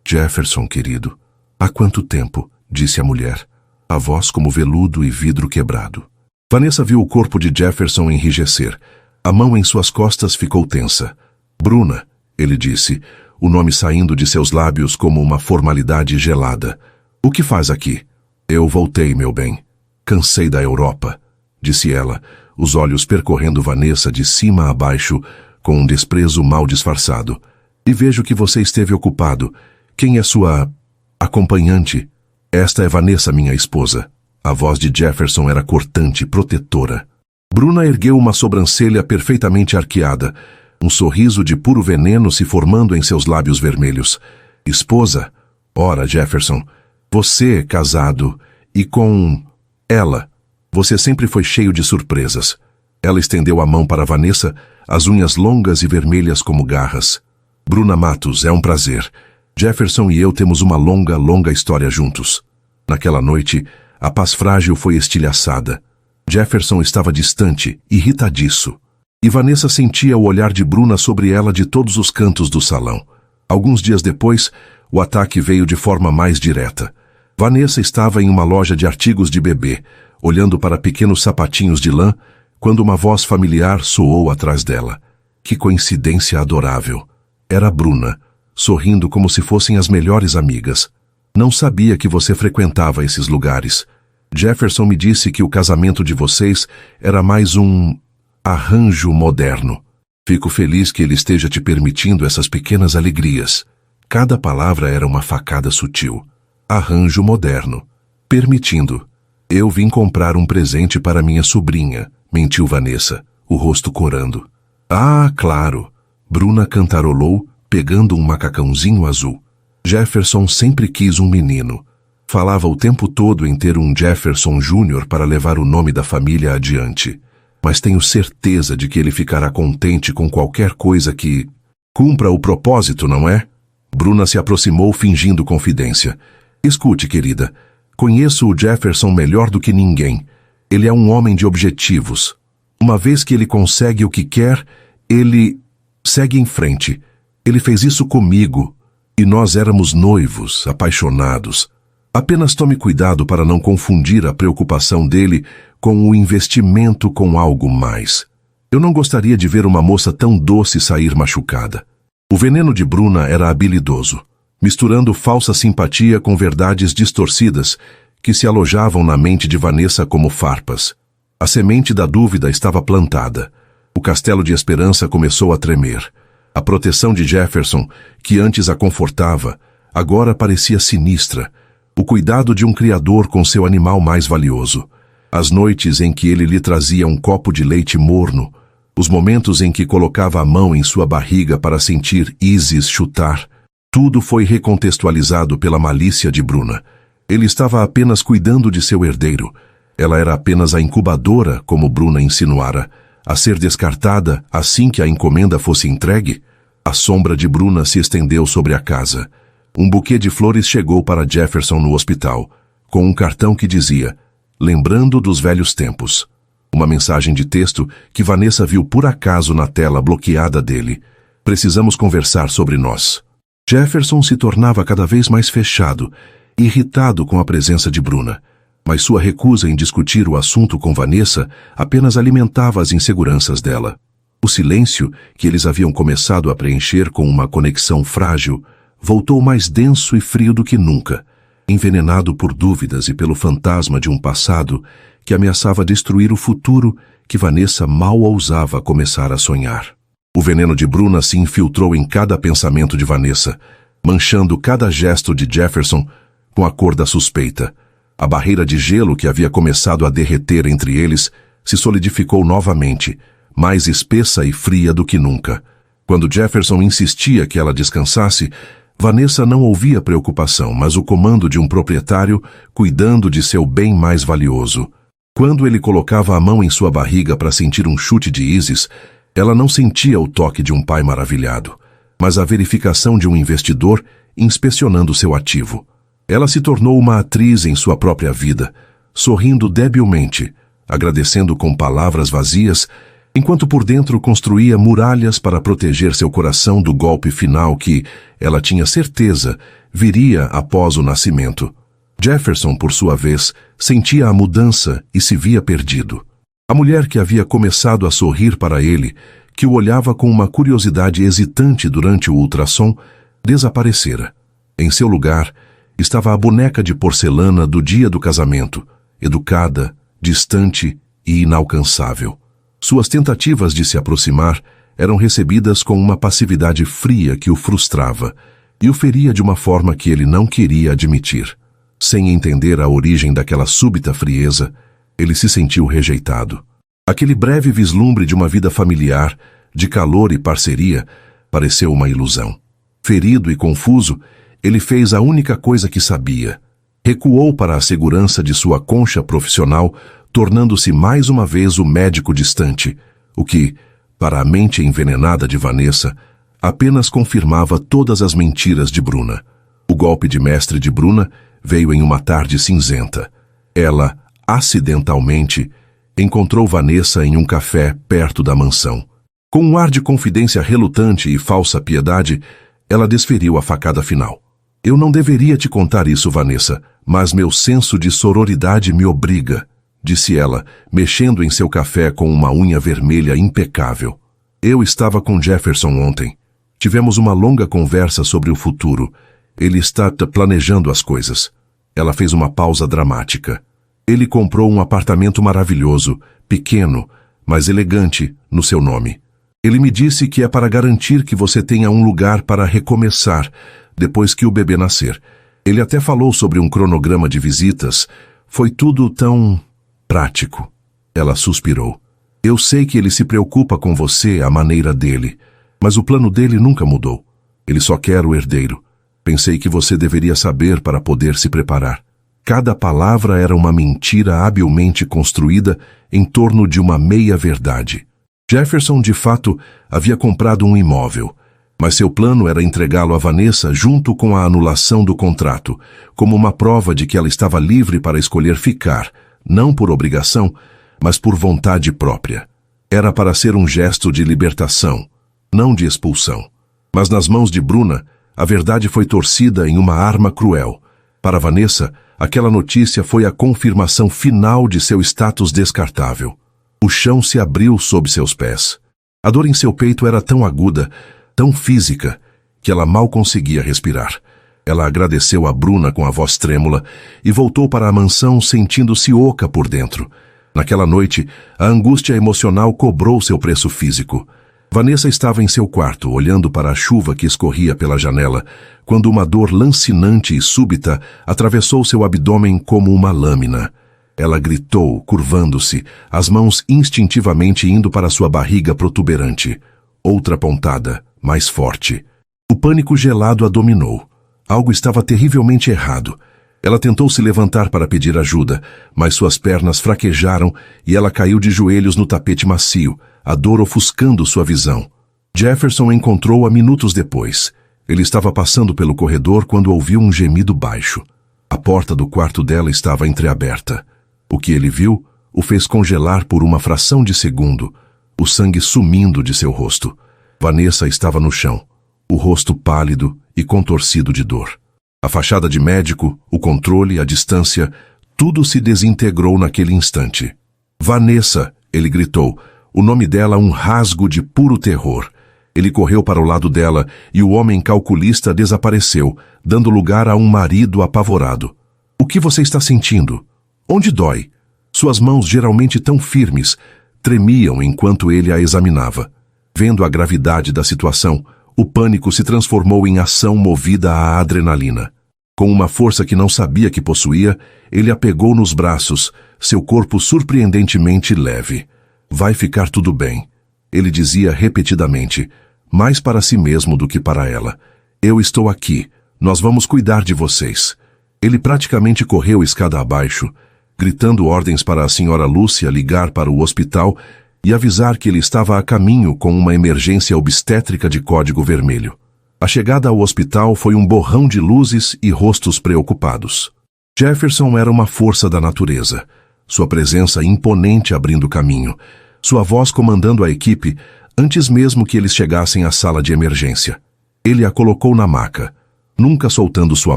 Jefferson, querido. Há quanto tempo? Disse a mulher, a voz como veludo e vidro quebrado. Vanessa viu o corpo de Jefferson enrijecer. A mão em suas costas ficou tensa. Bruna, ele disse, o nome saindo de seus lábios como uma formalidade gelada. O que faz aqui? Eu voltei, meu bem. Cansei da Europa, disse ela, os olhos percorrendo Vanessa de cima a baixo, com um desprezo mal disfarçado. E vejo que você esteve ocupado. Quem é sua acompanhante? Esta é Vanessa, minha esposa. A voz de Jefferson era cortante e protetora. Bruna ergueu uma sobrancelha perfeitamente arqueada, um sorriso de puro veneno se formando em seus lábios vermelhos. Esposa? Ora, Jefferson, você, casado, e com ela, você sempre foi cheio de surpresas. Ela estendeu a mão para Vanessa, as unhas longas e vermelhas como garras. Bruna Matos, é um prazer. Jefferson e eu temos uma longa história juntos. Naquela noite, a paz frágil foi estilhaçada. Jefferson estava distante, irritadiço. E Vanessa sentia o olhar de Bruna sobre ela de todos os cantos do salão. Alguns dias depois, o ataque veio de forma mais direta. Vanessa estava em uma loja de artigos de bebê, olhando para pequenos sapatinhos de lã, quando uma voz familiar soou atrás dela. Que coincidência adorável! Era Bruna, sorrindo como se fossem as melhores amigas. Não sabia que você frequentava esses lugares. Jefferson me disse que o casamento de vocês era mais um arranjo moderno. Fico feliz que ele esteja te permitindo essas pequenas alegrias. Cada palavra era uma facada sutil. Arranjo moderno. Permitindo. Eu vim comprar um presente para minha sobrinha, mentiu Vanessa, o rosto corando. Ah, claro. Bruna cantarolou, pegando um macacãozinho azul. Jefferson sempre quis um menino. Falava o tempo todo em ter um Jefferson Júnior para levar o nome da família adiante. Mas tenho certeza de que ele ficará contente com qualquer coisa que cumpra o propósito, não é? Bruna se aproximou fingindo confidência. Escute, querida, conheço o Jefferson melhor do que ninguém. Ele é um homem de objetivos. Uma vez que ele consegue o que quer, ele segue em frente. Ele fez isso comigo. E nós éramos noivos, apaixonados. Apenas tome cuidado para não confundir a preocupação dele com o investimento com algo mais. Eu não gostaria de ver uma moça tão doce sair machucada. O veneno de Bruna era habilidoso, misturando falsa simpatia com verdades distorcidas que se alojavam na mente de Vanessa como farpas. A semente da dúvida estava plantada. O castelo de esperança começou a tremer. A proteção de Jefferson, que antes a confortava, agora parecia sinistra. O cuidado de um criador com seu animal mais valioso. As noites em que ele lhe trazia um copo de leite morno. Os momentos em que colocava a mão em sua barriga para sentir Isis chutar. Tudo foi recontextualizado pela malícia de Bruna. Ele estava apenas cuidando de seu herdeiro. Ela era apenas a incubadora, como Bruna insinuara, a ser descartada assim que a encomenda fosse entregue. A sombra de Bruna se estendeu sobre a casa. Um buquê de flores chegou para Jefferson no hospital, com um cartão que dizia, lembrando dos velhos tempos. Uma mensagem de texto que Vanessa viu por acaso na tela bloqueada dele. Precisamos conversar sobre nós. Jefferson se tornava cada vez mais fechado, irritado com a presença de Bruna. Mas sua recusa em discutir o assunto com Vanessa apenas alimentava as inseguranças dela. O silêncio, que eles haviam começado a preencher com uma conexão frágil, voltou mais denso e frio do que nunca, envenenado por dúvidas e pelo fantasma de um passado que ameaçava destruir o futuro que Vanessa mal ousava começar a sonhar. O veneno de Bruna se infiltrou em cada pensamento de Vanessa, manchando cada gesto de Jefferson com a cor da suspeita. A barreira de gelo que havia começado a derreter entre eles se solidificou novamente, mais espessa e fria do que nunca. Quando Jefferson insistia que ela descansasse, Vanessa não ouvia preocupação, mas o comando de um proprietário cuidando de seu bem mais valioso. Quando ele colocava a mão em sua barriga para sentir um chute de Isis, ela não sentia o toque de um pai maravilhado, mas a verificação de um investidor inspecionando seu ativo. Ela se tornou uma atriz em sua própria vida, sorrindo debilmente, agradecendo com palavras vazias, enquanto por dentro construía muralhas para proteger seu coração do golpe final que, ela tinha certeza, viria após o nascimento. Jefferson, por sua vez, sentia a mudança e se via perdido. A mulher que havia começado a sorrir para ele, que o olhava com uma curiosidade hesitante durante o ultrassom, desaparecera. Em seu lugar, estava a boneca de porcelana do dia do casamento, educada, distante e inalcançável. Suas tentativas de se aproximar eram recebidas com uma passividade fria que o frustrava e o feria de uma forma que ele não queria admitir. Sem entender a origem daquela súbita frieza, ele se sentiu rejeitado. Aquele breve vislumbre de uma vida familiar, de calor e parceria, pareceu uma ilusão. Ferido e confuso, ele fez a única coisa que sabia. Recuou para a segurança de sua concha profissional, tornando-se mais uma vez o médico distante, o que, para a mente envenenada de Vanessa, apenas confirmava todas as mentiras de Bruna. O golpe de mestre de Bruna veio em uma tarde cinzenta. Ela, acidentalmente, encontrou Vanessa em um café perto da mansão. Com um ar de confidência relutante e falsa piedade, ela desferiu a facada final. Eu não deveria te contar isso, Vanessa, mas meu senso de sororidade me obriga, disse ela, mexendo em seu café com uma unha vermelha impecável. Eu estava com Jefferson ontem. Tivemos uma longa conversa sobre o futuro. Ele está planejando as coisas. Ela fez uma pausa dramática. Ele comprou um apartamento maravilhoso, pequeno, mas elegante, no seu nome. Ele me disse que é para garantir que você tenha um lugar para recomeçar, depois que o bebê nascer. Ele até falou sobre um cronograma de visitas. Foi tudo tão prático. Ela suspirou. Eu sei que ele se preocupa com você à maneira dele, mas o plano dele nunca mudou. Ele só quer o herdeiro. Pensei que você deveria saber para poder se preparar. Cada palavra era uma mentira habilmente construída em torno de uma meia-verdade. Jefferson, de fato, havia comprado um imóvel, mas seu plano era entregá-lo a Vanessa junto com a anulação do contrato, como uma prova de que ela estava livre para escolher ficar, não por obrigação, mas por vontade própria. Era para ser um gesto de libertação, não de expulsão. Mas nas mãos de Bruna, a verdade foi torcida em uma arma cruel. Para Vanessa, aquela notícia foi a confirmação final de seu status descartável. O chão se abriu sob seus pés. A dor em seu peito era tão aguda, tão física, que ela mal conseguia respirar. Ela agradeceu a Bruna com a voz trêmula e voltou para a mansão sentindo-se oca por dentro. Naquela noite, a angústia emocional cobrou seu preço físico. Vanessa estava em seu quarto, olhando para a chuva que escorria pela janela, quando uma dor lancinante e súbita atravessou seu abdômen como uma lâmina. Ela gritou, curvando-se, as mãos instintivamente indo para sua barriga protuberante. Outra pontada, mais forte. O pânico gelado a dominou. Algo estava terrivelmente errado. Ela tentou se levantar para pedir ajuda, mas suas pernas fraquejaram e ela caiu de joelhos no tapete macio, a dor ofuscando sua visão. Jefferson encontrou-a minutos depois. Ele estava passando pelo corredor quando ouviu um gemido baixo. A porta do quarto dela estava entreaberta. O que ele viu o fez congelar por uma fração de segundo, o sangue sumindo de seu rosto. Vanessa estava no chão, o rosto pálido e contorcido de dor. A fachada de médico, o controle, a distância, tudo se desintegrou naquele instante. Vanessa, ele gritou, o nome dela um rasgo de puro terror. Ele correu para o lado dela e o homem calculista desapareceu, dando lugar a um marido apavorado. O que você está sentindo? Onde dói? Suas mãos, geralmente tão firmes, tremiam enquanto ele a examinava. Vendo a gravidade da situação, o pânico se transformou em ação movida à adrenalina. Com uma força que não sabia que possuía, ele a pegou nos braços, seu corpo surpreendentemente leve. Vai ficar tudo bem, ele dizia repetidamente, mais para si mesmo do que para ela. Eu estou aqui, nós vamos cuidar de vocês. Ele praticamente correu escada abaixo, gritando ordens para a senhora Lúcia ligar para o hospital e avisar que ele estava a caminho com uma emergência obstétrica de código vermelho. A chegada ao hospital foi um borrão de luzes e rostos preocupados. Jefferson era uma força da natureza, sua presença imponente abrindo caminho, sua voz comandando a equipe antes mesmo que eles chegassem à sala de emergência. Ele a colocou na maca, nunca soltando sua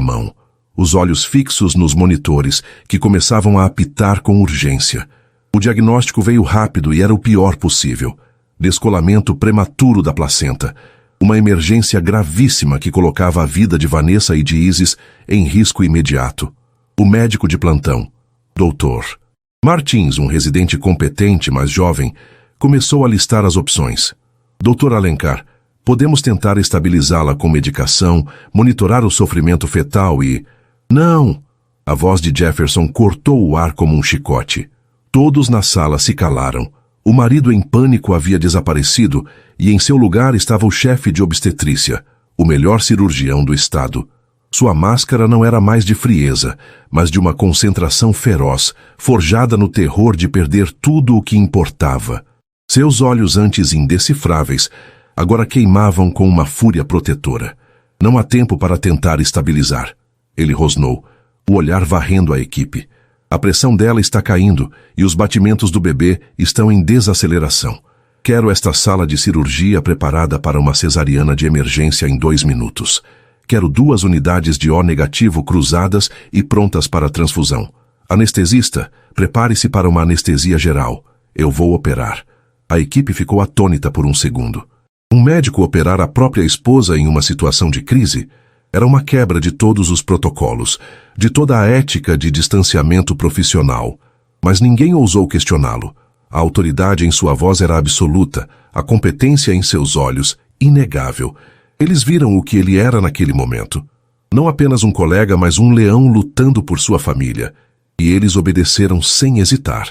mão, os olhos fixos nos monitores que começavam a apitar com urgência. O diagnóstico veio rápido e era o pior possível. Descolamento prematuro da placenta. Uma emergência gravíssima que colocava a vida de Vanessa e de Isis em risco imediato. O médico de plantão, Dr. Martins, um residente competente, mas jovem, começou a listar as opções. Dr. Alencar, podemos tentar estabilizá-la com medicação, monitorar o sofrimento fetal e... Não! A voz de Jefferson cortou o ar como um chicote. Todos na sala se calaram. O marido em pânico havia desaparecido e em seu lugar estava o chefe de obstetrícia, o melhor cirurgião do estado. Sua máscara não era mais de frieza, mas de uma concentração feroz, forjada no terror de perder tudo o que importava. Seus olhos antes indecifráveis agora queimavam com uma fúria protetora. Não há tempo para tentar estabilizar. Ele rosnou, o olhar varrendo a equipe. A pressão dela está caindo e os batimentos do bebê estão em desaceleração. Quero esta sala de cirurgia preparada para uma cesariana de emergência em 2 minutos. Quero 2 unidades de O negativo cruzadas e prontas para transfusão. Anestesista, prepare-se para uma anestesia geral. Eu vou operar. A equipe ficou atônita por um segundo. Um médico operar a própria esposa em uma situação de crise? Era uma quebra de todos os protocolos, de toda a ética de distanciamento profissional. Mas ninguém ousou questioná-lo. A autoridade em sua voz era absoluta, a competência em seus olhos, inegável. Eles viram o que ele era naquele momento. Não apenas um colega, mas um leão lutando por sua família. E eles obedeceram sem hesitar.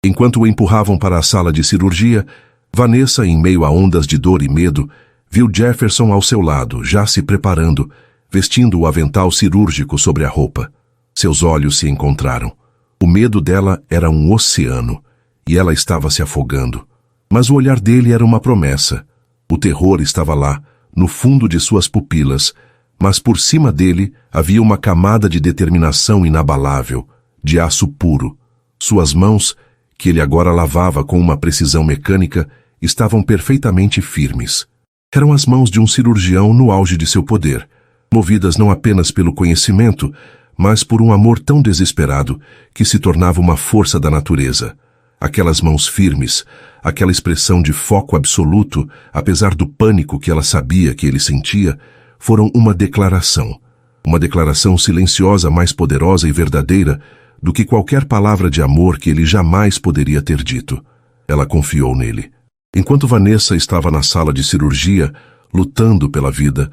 Enquanto o empurravam para a sala de cirurgia, Vanessa, em meio a ondas de dor e medo, viu Jefferson ao seu lado, já se preparando, vestindo o avental cirúrgico sobre a roupa. Seus olhos se encontraram. O medo dela era um oceano, e ela estava se afogando. Mas o olhar dele era uma promessa. O terror estava lá, no fundo de suas pupilas, mas por cima dele havia uma camada de determinação inabalável, de aço puro. Suas mãos, que ele agora lavava com uma precisão mecânica, estavam perfeitamente firmes. Eram as mãos de um cirurgião no auge de seu poder, movidas não apenas pelo conhecimento, mas por um amor tão desesperado que se tornava uma força da natureza. Aquelas mãos firmes, aquela expressão de foco absoluto, apesar do pânico que ela sabia que ele sentia, foram uma declaração silenciosa mais poderosa e verdadeira do que qualquer palavra de amor que ele jamais poderia ter dito. Ela confiou nele. Enquanto Vanessa estava na sala de cirurgia, lutando pela vida,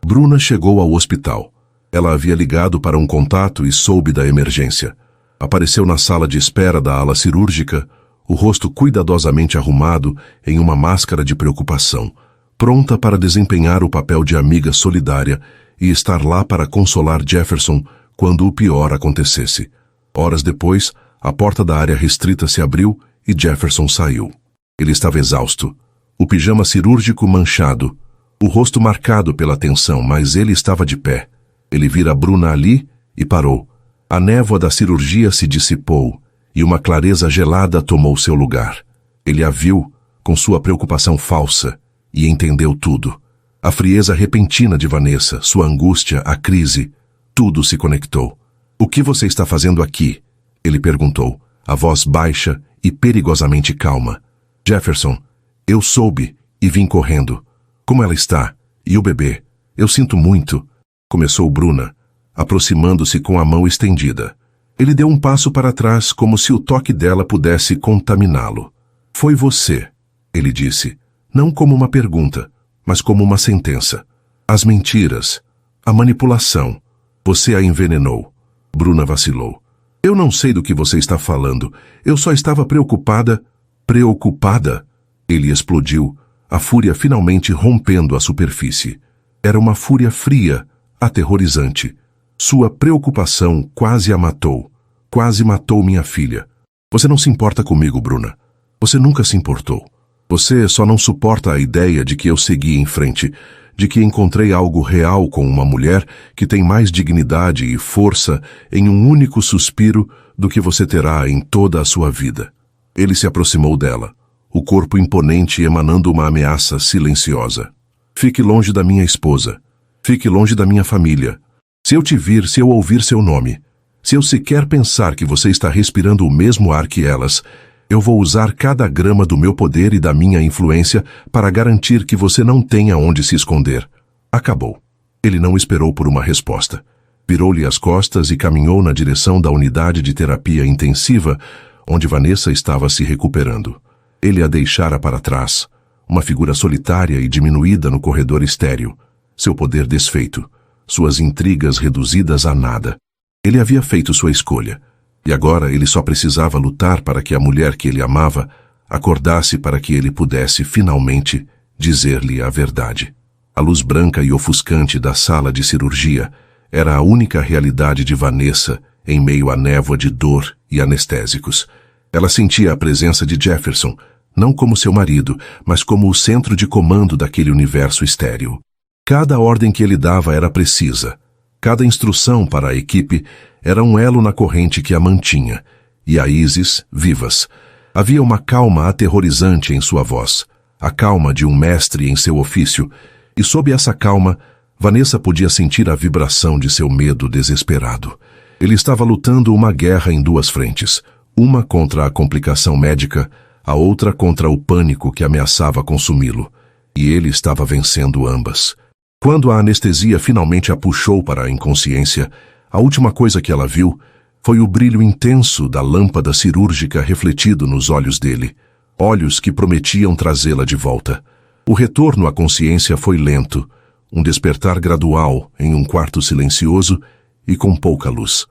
Bruna chegou ao hospital. Ela havia ligado para um contato e soube da emergência. Apareceu na sala de espera da ala cirúrgica, o rosto cuidadosamente arrumado em uma máscara de preocupação, pronta para desempenhar o papel de amiga solidária e estar lá para consolar Jefferson quando o pior acontecesse. Horas depois, a porta da área restrita se abriu e Jefferson saiu. Ele estava exausto, o pijama cirúrgico manchado, o rosto marcado pela tensão, mas ele estava de pé. Ele vira Bruna ali e parou. A névoa da cirurgia se dissipou e uma clareza gelada tomou seu lugar. Ele a viu com sua preocupação falsa e entendeu tudo. A frieza repentina de Vanessa, sua angústia, a crise, tudo se conectou. "O que você está fazendo aqui?" ele perguntou, a voz baixa e perigosamente calma. "Jefferson, eu soube e vim correndo. Como ela está? E o bebê? Eu sinto muito." Começou Bruna, aproximando-se com a mão estendida. Ele deu um passo para trás, como se o toque dela pudesse contaminá-lo. "Foi você", ele disse, não como uma pergunta, mas como uma sentença. "As mentiras, a manipulação. Você a envenenou." Bruna vacilou. "Eu não sei do que você está falando. Eu só estava preocupada." "Preocupada?" Ele explodiu, a fúria finalmente rompendo a superfície. Era uma fúria fria, aterrorizante. Sua preocupação quase a matou. Quase matou minha filha. "Você não se importa comigo, Bruna. Você nunca se importou. Você só não suporta a ideia de que eu segui em frente, de que encontrei algo real com uma mulher que tem mais dignidade e força em um único suspiro do que você terá em toda a sua vida." Ele se aproximou dela, o corpo imponente emanando uma ameaça silenciosa. "Fique longe da minha esposa. Fique longe da minha família. Se eu te vir, se eu ouvir seu nome, se eu sequer pensar que você está respirando o mesmo ar que elas, Eu vou usar cada grama do meu poder e da minha influência para garantir que você não tenha onde se esconder. Acabou. Ele não esperou por uma resposta. Virou-lhe as costas e caminhou na direção da unidade de terapia intensiva, onde Vanessa estava se recuperando. Ele a deixara para trás, uma figura solitária e diminuída no corredor estéril, seu poder desfeito, suas intrigas reduzidas a nada. Ele havia feito sua escolha, e agora ele só precisava lutar para que a mulher que ele amava acordasse para que ele pudesse, finalmente, dizer-lhe a verdade. A luz branca e ofuscante da sala de cirurgia era a única realidade de Vanessa em meio à névoa de dor e anestésicos. Ela sentia a presença de Jefferson, não como seu marido, mas como o centro de comando daquele universo estéril. Cada ordem que ele dava era precisa. Cada instrução para a equipe era um elo na corrente que a mantinha. E a Isis, vivas. Havia uma calma aterrorizante em sua voz, a calma de um mestre em seu ofício, e sob essa calma, Vanessa podia sentir a vibração de seu medo desesperado. Ele estava lutando uma guerra em duas frentes, uma contra a complicação médica, a outra contra o pânico que ameaçava consumi-lo, e ele estava vencendo ambas. Quando a anestesia finalmente a puxou para a inconsciência, a última coisa que ela viu foi o brilho intenso da lâmpada cirúrgica refletido nos olhos dele, olhos que prometiam trazê-la de volta. O retorno à consciência foi lento, um despertar gradual em um quarto silencioso e com pouca luz.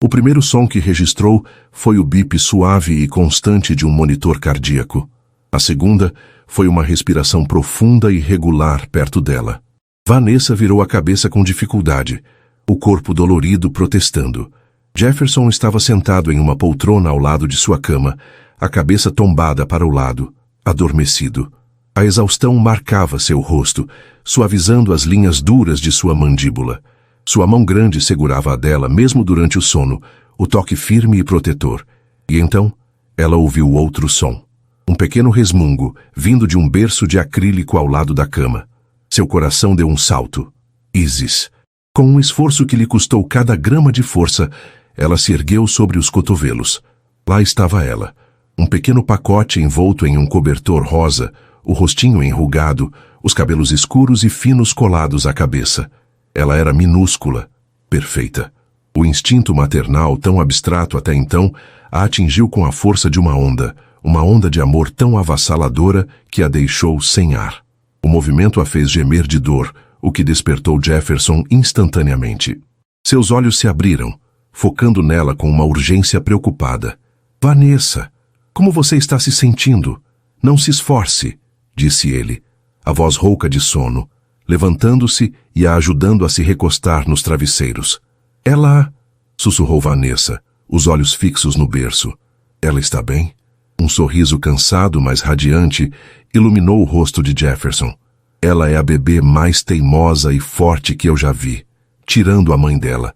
O primeiro som que registrou foi o bip suave e constante de um monitor cardíaco. A segunda foi uma respiração profunda e regular perto dela. Vanessa virou a cabeça com dificuldade, o corpo dolorido protestando. Jefferson estava sentado em uma poltrona ao lado de sua cama, a cabeça tombada para o lado, adormecido. A exaustão marcava seu rosto, suavizando as linhas duras de sua mandíbula. Sua mão grande segurava a dela mesmo durante o sono, o toque firme e protetor. E então, ela ouviu outro som. Um pequeno resmungo, vindo de um berço de acrílico ao lado da cama. Seu coração deu um salto. Isis. Com um esforço que lhe custou cada grama de força, ela se ergueu sobre os cotovelos. Lá estava ela, um pequeno pacote envolto em um cobertor rosa, o rostinho enrugado, os cabelos escuros e finos colados à cabeça. Ela era minúscula, perfeita. O instinto maternal, tão abstrato até então, a atingiu com a força de uma onda de amor tão avassaladora que a deixou sem ar. O movimento a fez gemer de dor, o que despertou Jefferson instantaneamente. Seus olhos se abriram, focando nela com uma urgência preocupada. Vanessa, como você está se sentindo? Não se esforce, disse ele, a voz rouca de sono, levantando-se e a ajudando a se recostar nos travesseiros. Ela... sussurrou Vanessa, os olhos fixos no berço. Ela está bem? Um sorriso cansado, mas radiante, iluminou o rosto de Jefferson. Ela é a bebê mais teimosa e forte que eu já vi, tirando a mãe dela.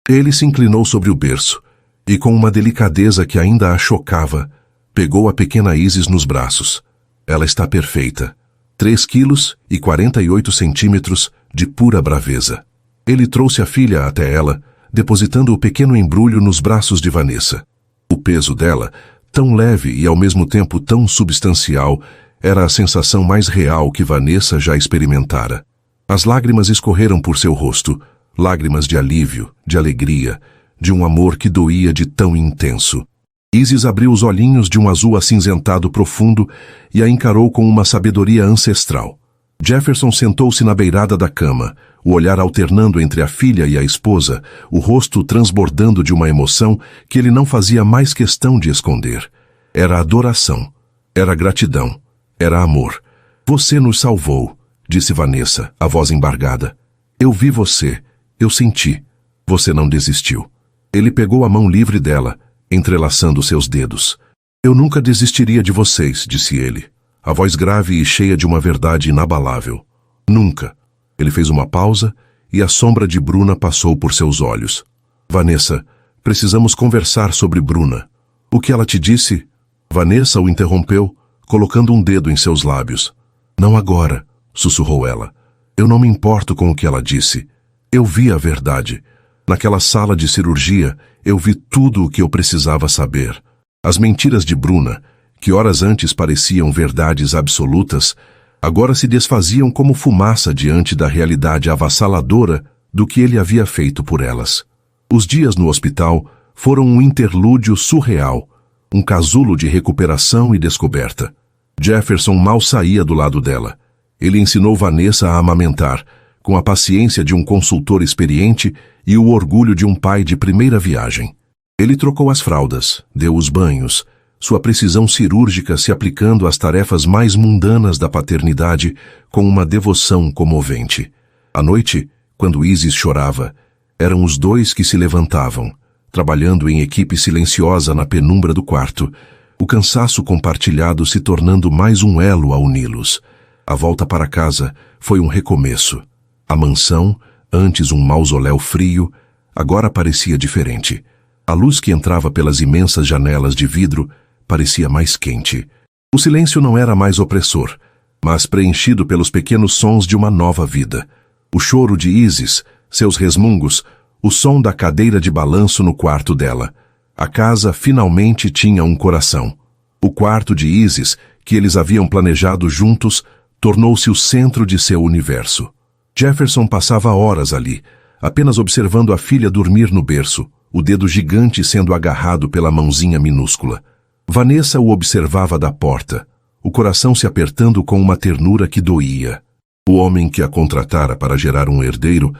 Ele se inclinou sobre o berço e, com uma delicadeza que ainda a chocava, pegou a pequena Isis nos braços. Ela está perfeita. 3 quilos e 48 centímetros de pura braveza. Ele trouxe a filha até ela, depositando o pequeno embrulho nos braços de Vanessa. O peso dela, tão leve e ao mesmo tempo tão substancial, era a sensação mais real que Vanessa já experimentara. As lágrimas escorreram por seu rosto, lágrimas de alívio, de alegria, de um amor que doía de tão intenso. Isis abriu os olhinhos de um azul acinzentado profundo e a encarou com uma sabedoria ancestral. Jefferson sentou-se na beirada da cama, o olhar alternando entre a filha e a esposa, o rosto transbordando de uma emoção que ele não fazia mais questão de esconder. Era adoração, era gratidão, era amor. Você nos salvou, disse Vanessa, a voz embargada. Eu vi você, eu senti. Você não desistiu. Ele pegou a mão livre dela, entrelaçando seus dedos. Eu nunca desistiria de vocês, disse ele, a voz grave e cheia de uma verdade inabalável. Nunca. Ele fez uma pausa e a sombra de Bruna passou por seus olhos. Vanessa, precisamos conversar sobre Bruna. O que ela te disse? Vanessa o interrompeu, colocando um dedo em seus lábios. Não agora, sussurrou ela. Eu não me importo com o que ela disse. Eu vi a verdade. Naquela sala de cirurgia, eu vi tudo o que eu precisava saber. As mentiras de Bruna, que horas antes pareciam verdades absolutas, agora se desfaziam como fumaça diante da realidade avassaladora do que ele havia feito por elas. Os dias no hospital foram um interlúdio surreal, um casulo de recuperação e descoberta. Jefferson mal saía do lado dela. Ele ensinou Vanessa a amamentar, com a paciência de um consultor experiente e o orgulho de um pai de primeira viagem. Ele trocou as fraldas, deu os banhos, sua precisão cirúrgica se aplicando às tarefas mais mundanas da paternidade com uma devoção comovente. À noite, quando Isis chorava, eram os dois que se levantavam, trabalhando em equipe silenciosa na penumbra do quarto, o cansaço compartilhado se tornando mais um elo a uni-los. A volta para casa foi um recomeço. A mansão, antes um mausoléu frio, agora parecia diferente. A luz que entrava pelas imensas janelas de vidro parecia mais quente. O silêncio não era mais opressor, mas preenchido pelos pequenos sons de uma nova vida. O choro de Isis, seus resmungos, o som da cadeira de balanço no quarto dela. A casa finalmente tinha um coração. O quarto de Isis, que eles haviam planejado juntos, tornou-se o centro de seu universo. Jefferson passava horas ali, apenas observando a filha dormir no berço, o dedo gigante sendo agarrado pela mãozinha minúscula. Vanessa o observava da porta, o coração se apertando com uma ternura que doía. O homem que a contratara para gerar um herdeiro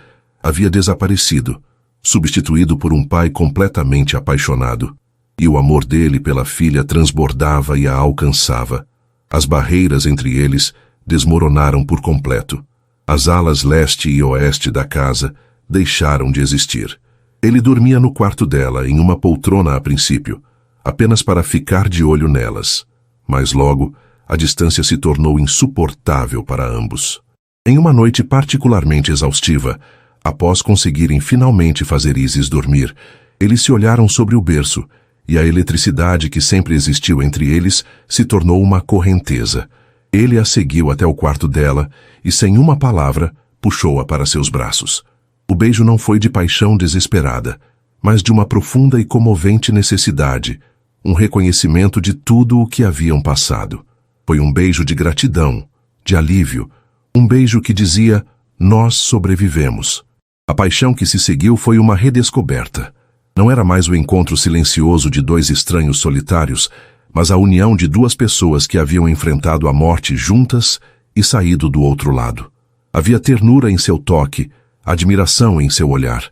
havia desaparecido, substituído por um pai completamente apaixonado, e o amor dele pela filha transbordava e a alcançava. As barreiras entre eles desmoronaram por completo. As alas leste e oeste da casa deixaram de existir. Ele dormia no quarto dela, em uma poltrona a princípio, apenas para ficar de olho nelas. Mas logo, a distância se tornou insuportável para ambos. Em uma noite particularmente exaustiva, após conseguirem finalmente fazer Isis dormir, eles se olharam sobre o berço, e a eletricidade que sempre existiu entre eles se tornou uma correnteza. Ele a seguiu até o quarto dela e, sem uma palavra, puxou-a para seus braços. O beijo não foi de paixão desesperada, mas de uma profunda e comovente necessidade, um reconhecimento de tudo o que haviam passado. Foi um beijo de gratidão, de alívio, um beijo que dizia, nós sobrevivemos. A paixão que se seguiu foi uma redescoberta. Não era mais o encontro silencioso de dois estranhos solitários, mas a união de duas pessoas que haviam enfrentado a morte juntas e saído do outro lado. Havia ternura em seu toque, admiração em seu olhar.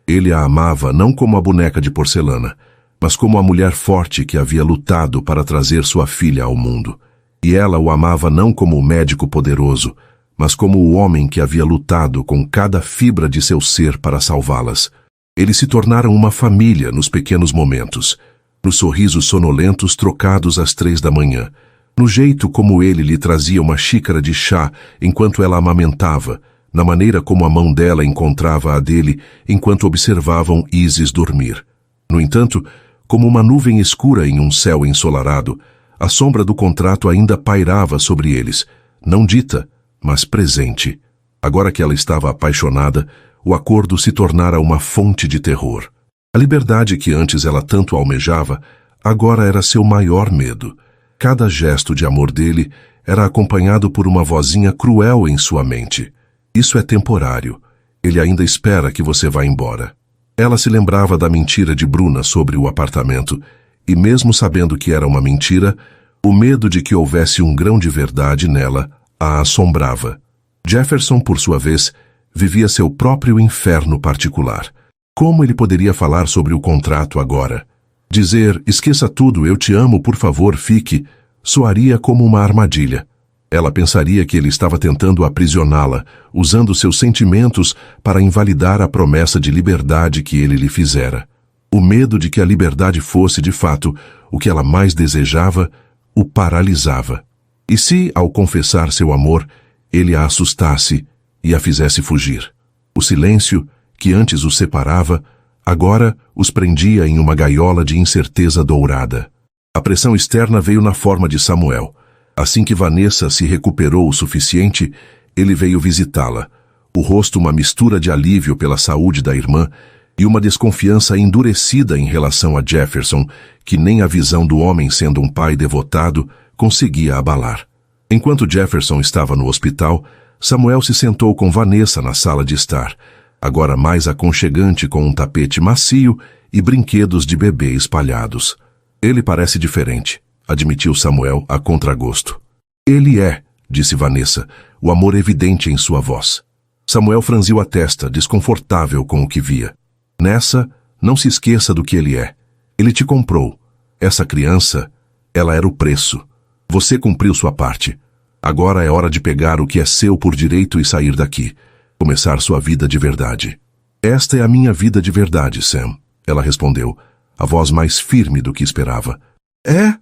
Ele a amava não como a boneca de porcelana, mas como a mulher forte que havia lutado para trazer sua filha ao mundo. E ela o amava não como o médico poderoso, mas como o homem que havia lutado com cada fibra de seu ser para salvá-las. Eles se tornaram uma família nos pequenos momentos, nos sorrisos sonolentos trocados às 3 da manhã, no jeito como ele lhe trazia uma xícara de chá enquanto ela amamentava, na maneira como a mão dela encontrava a dele enquanto observavam Isis dormir. No entanto, como uma nuvem escura em um céu ensolarado, a sombra do contrato ainda pairava sobre eles, não dita, mas presente. Agora que ela estava apaixonada, o acordo se tornara uma fonte de terror. A liberdade que antes ela tanto almejava, agora era seu maior medo. Cada gesto de amor dele era acompanhado por uma vozinha cruel em sua mente. Isso é temporário. Ele ainda espera que você vá embora. Ela se lembrava da mentira de Bruna sobre o apartamento, e mesmo sabendo que era uma mentira, o medo de que houvesse um grão de verdade nela a assombrava. Jefferson, por sua vez, vivia seu próprio inferno particular. Como ele poderia falar sobre o contrato agora? Dizer, esqueça tudo, eu te amo, por favor, fique, soaria como uma armadilha. Ela pensaria que ele estava tentando aprisioná-la, usando seus sentimentos para invalidar a promessa de liberdade que ele lhe fizera. O medo de que a liberdade fosse, de fato, o que ela mais desejava, o paralisava. E se, ao confessar seu amor, ele a assustasse e a fizesse fugir? O silêncio, que antes os separava, agora os prendia em uma gaiola de incerteza dourada. A pressão externa veio na forma de Samuel. Assim que Vanessa se recuperou o suficiente, ele veio visitá-la, o rosto uma mistura de alívio pela saúde da irmã e uma desconfiança endurecida em relação a Jefferson, que nem a visão do homem sendo um pai devotado conseguia abalar. Enquanto Jefferson estava no hospital, Samuel se sentou com Vanessa na sala de estar, agora mais aconchegante com um tapete macio e brinquedos de bebê espalhados. Ele parece diferente, admitiu Samuel a contragosto. Ele é, disse Vanessa, o amor evidente em sua voz. Samuel franziu a testa, desconfortável com o que via. Nessa, não se esqueça do que ele é. Ele te comprou. Essa criança, ela era o preço. Você cumpriu sua parte. Agora é hora de pegar o que é seu por direito e sair daqui. Começar sua vida de verdade. Esta é a minha vida de verdade, Sam. Ela respondeu, a voz mais firme do que esperava. É?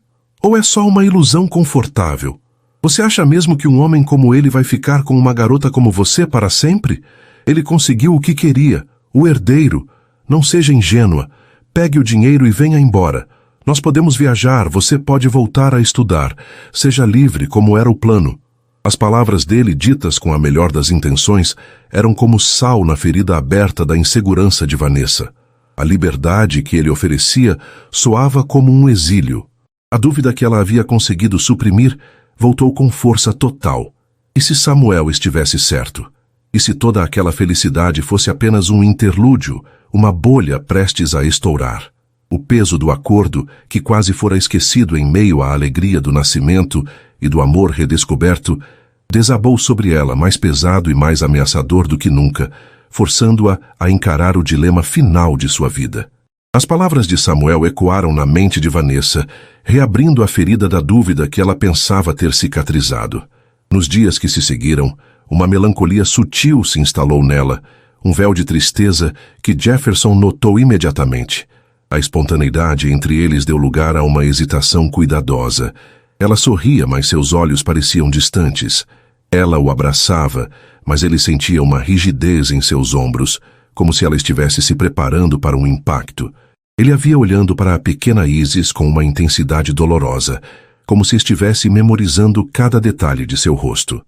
Ou é só uma ilusão confortável? Você acha mesmo que um homem como ele vai ficar com uma garota como você para sempre? Ele conseguiu o que queria, o herdeiro. Não seja ingênua. Pegue o dinheiro e venha embora. Nós podemos viajar, você pode voltar a estudar. Seja livre, como era o plano. As palavras dele, ditas com a melhor das intenções, eram como sal na ferida aberta da insegurança de Vanessa. A liberdade que ele oferecia soava como um exílio. A dúvida que ela havia conseguido suprimir voltou com força total. E se Samuel estivesse certo? E se toda aquela felicidade fosse apenas um interlúdio, uma bolha prestes a estourar? O peso do acordo, que quase fora esquecido em meio à alegria do nascimento e do amor redescoberto, desabou sobre ela mais pesado e mais ameaçador do que nunca, forçando-a a encarar o dilema final de sua vida. As palavras de Samuel ecoaram na mente de Vanessa, reabrindo a ferida da dúvida que ela pensava ter cicatrizado. Nos dias que se seguiram, uma melancolia sutil se instalou nela, um véu de tristeza que Jefferson notou imediatamente. A espontaneidade entre eles deu lugar a uma hesitação cuidadosa. Ela sorria, mas seus olhos pareciam distantes. Ela o abraçava, mas ele sentia uma rigidez em seus ombros, como se ela estivesse se preparando para um impacto. Ele a via olhando para a pequena Isis com uma intensidade dolorosa, como se estivesse memorizando cada detalhe de seu rosto.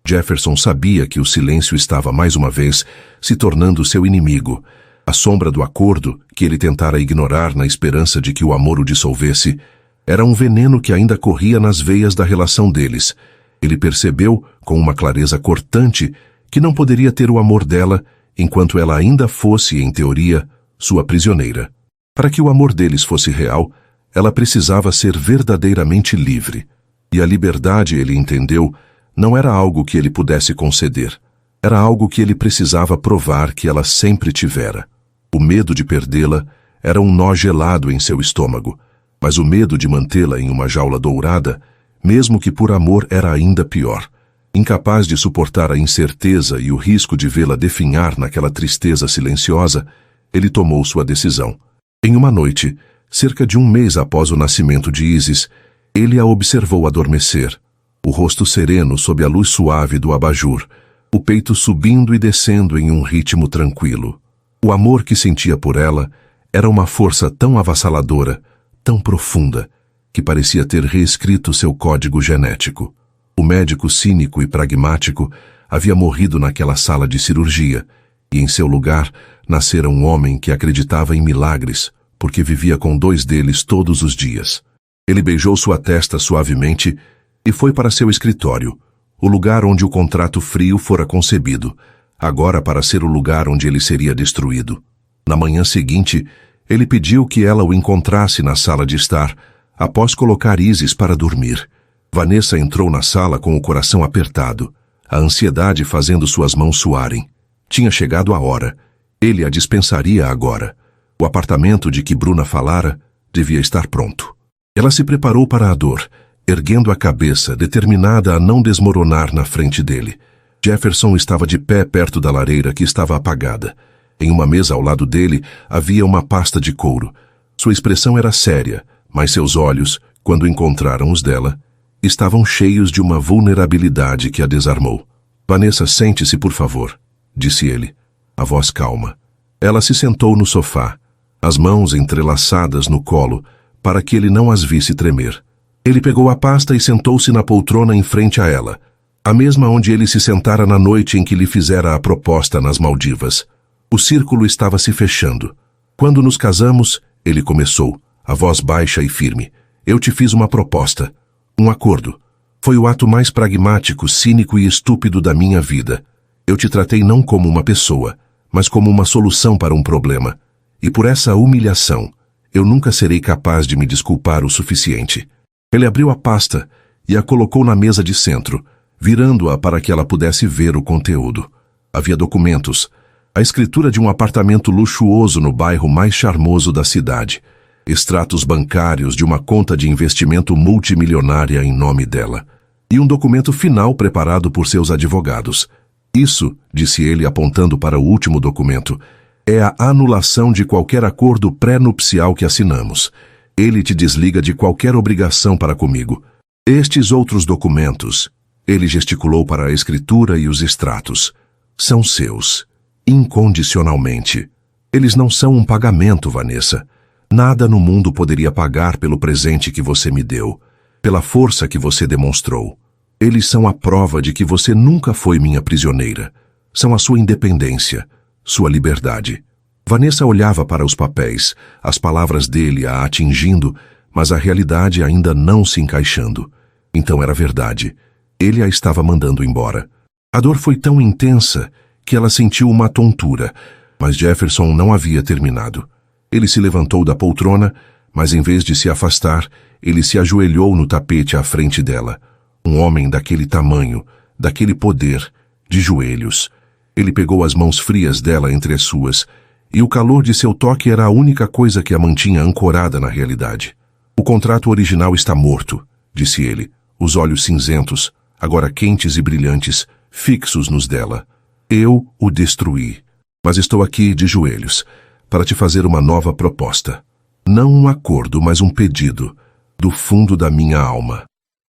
Jefferson sabia que o silêncio estava mais uma vez se tornando seu inimigo. A sombra do acordo, que ele tentara ignorar na esperança de que o amor o dissolvesse, era um veneno que ainda corria nas veias da relação deles. Ele percebeu, com uma clareza cortante, que não poderia ter o amor dela enquanto ela ainda fosse, em teoria, sua prisioneira. Para que o amor deles fosse real, ela precisava ser verdadeiramente livre. E a liberdade, ele entendeu, não era algo que ele pudesse conceder. Era algo que ele precisava provar que ela sempre tivera. O medo de perdê-la era um nó gelado em seu estômago, mas o medo de mantê-la em uma jaula dourada, mesmo que por amor, era ainda pior. Incapaz de suportar a incerteza e o risco de vê-la definhar naquela tristeza silenciosa, ele tomou sua decisão. Em uma noite, cerca de um mês após o nascimento de Isis, ele a observou adormecer, o rosto sereno sob a luz suave do abajur, o peito subindo e descendo em um ritmo tranquilo. O amor que sentia por ela era uma força tão avassaladora, tão profunda, que parecia ter reescrito seu código genético. O médico cínico e pragmático havia morrido naquela sala de cirurgia, e em seu lugar nascera um homem que acreditava em milagres, porque vivia com 2 deles todos os dias. Ele beijou sua testa suavemente e foi para seu escritório, o lugar onde o contrato frio fora concebido, agora para ser o lugar onde ele seria destruído. Na manhã seguinte, ele pediu que ela o encontrasse na sala de estar, após colocar Isis para dormir. Vanessa entrou na sala com o coração apertado, a ansiedade fazendo suas mãos suarem. Tinha chegado a hora. Ele a dispensaria agora. O apartamento de que Bruna falara devia estar pronto. Ela se preparou para a dor, erguendo a cabeça, determinada a não desmoronar na frente dele. Jefferson estava de pé perto da lareira que estava apagada. Em uma mesa ao lado dele havia uma pasta de couro. Sua expressão era séria, mas seus olhos, quando encontraram os dela, estavam cheios de uma vulnerabilidade que a desarmou. Vanessa, sente-se, por favor, disse ele, a voz calma. Ela se sentou no sofá, as mãos entrelaçadas no colo, para que ele não as visse tremer. Ele pegou a pasta e sentou-se na poltrona em frente a ela, a mesma onde ele se sentara na noite em que lhe fizera a proposta nas Maldivas. O círculo estava se fechando. Quando nos casamos, ele começou, a voz baixa e firme. Eu te fiz uma proposta. Um acordo. Foi o ato mais pragmático, cínico e estúpido da minha vida. Eu te tratei não como uma pessoa, mas como uma solução para um problema. E por essa humilhação, eu nunca serei capaz de me desculpar o suficiente. Ele abriu a pasta e a colocou na mesa de centro, virando-a para que ela pudesse ver o conteúdo. Havia documentos, a escritura de um apartamento luxuoso no bairro mais charmoso da cidade, extratos bancários de uma conta de investimento multimilionária em nome dela, e um documento final preparado por seus advogados. Isso, disse ele apontando para o último documento, é a anulação de qualquer acordo pré-nupcial que assinamos. Ele te desliga de qualquer obrigação para comigo. Estes outros documentos, ele gesticulou para a escritura e os extratos, são seus, incondicionalmente. Eles não são um pagamento, Vanessa. Nada no mundo poderia pagar pelo presente que você me deu, pela força que você demonstrou. Eles são a prova de que você nunca foi minha prisioneira. São a sua independência, sua liberdade. Vanessa olhava para os papéis, as palavras dele a atingindo, mas a realidade ainda não se encaixando. Então era verdade. Ele a estava mandando embora. A dor foi tão intensa que ela sentiu uma tontura, mas Jefferson não havia terminado. Ele se levantou da poltrona, mas em vez de se afastar, ele se ajoelhou no tapete à frente dela. Um homem daquele tamanho, daquele poder, de joelhos. Ele pegou as mãos frias dela entre as suas, e o calor de seu toque era a única coisa que a mantinha ancorada na realidade. O contrato original está morto, disse ele, os olhos cinzentos, agora quentes e brilhantes, fixos nos dela. Eu o destruí, mas estou aqui de joelhos, para te fazer uma nova proposta. Não um acordo, mas um pedido, do fundo da minha alma.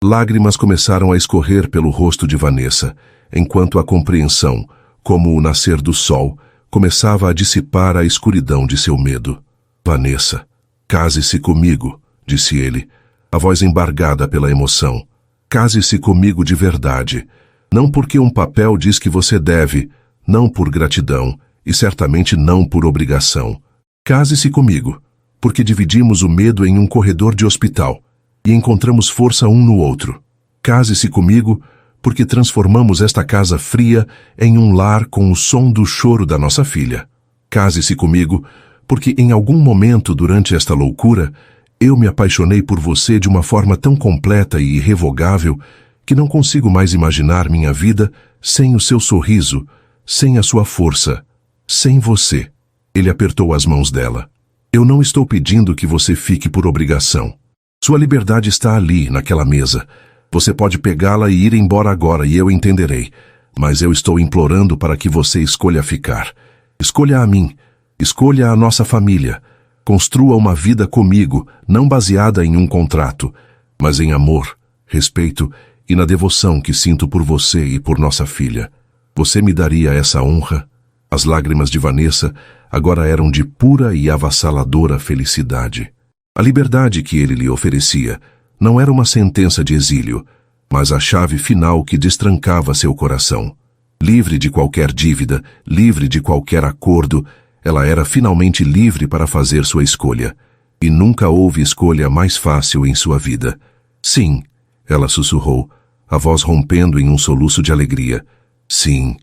Lágrimas começaram a escorrer pelo rosto de Vanessa, enquanto a compreensão, como o nascer do sol, começava a dissipar a escuridão de seu medo. Vanessa, case-se comigo, disse ele, a voz embargada pela emoção. Case-se comigo de verdade, não porque um papel diz que você deve, não por gratidão, e certamente não por obrigação. Case-se comigo, porque dividimos o medo em um corredor de hospital e encontramos força um no outro. Case-se comigo, porque transformamos esta casa fria em um lar com o som do choro da nossa filha. Case-se comigo, porque em algum momento durante esta loucura, eu me apaixonei por você de uma forma tão completa e irrevogável que não consigo mais imaginar minha vida sem o seu sorriso, sem a sua força, sem você. Ele apertou as mãos dela. Eu não estou pedindo que você fique por obrigação. Sua liberdade está ali, naquela mesa. Você pode pegá-la e ir embora agora e eu entenderei. Mas eu estou implorando para que você escolha ficar. Escolha a mim. Escolha a nossa família. Construa uma vida comigo, não baseada em um contrato, mas em amor, respeito e na devoção que sinto por você e por nossa filha. Você me daria essa honra? As lágrimas de Vanessa agora eram de pura e avassaladora felicidade. A liberdade que ele lhe oferecia não era uma sentença de exílio, mas a chave final que destrancava seu coração. Livre de qualquer dívida, livre de qualquer acordo, ela era finalmente livre para fazer sua escolha. E nunca houve escolha mais fácil em sua vida. Sim, ela sussurrou, a voz rompendo em um soluço de alegria. Sim,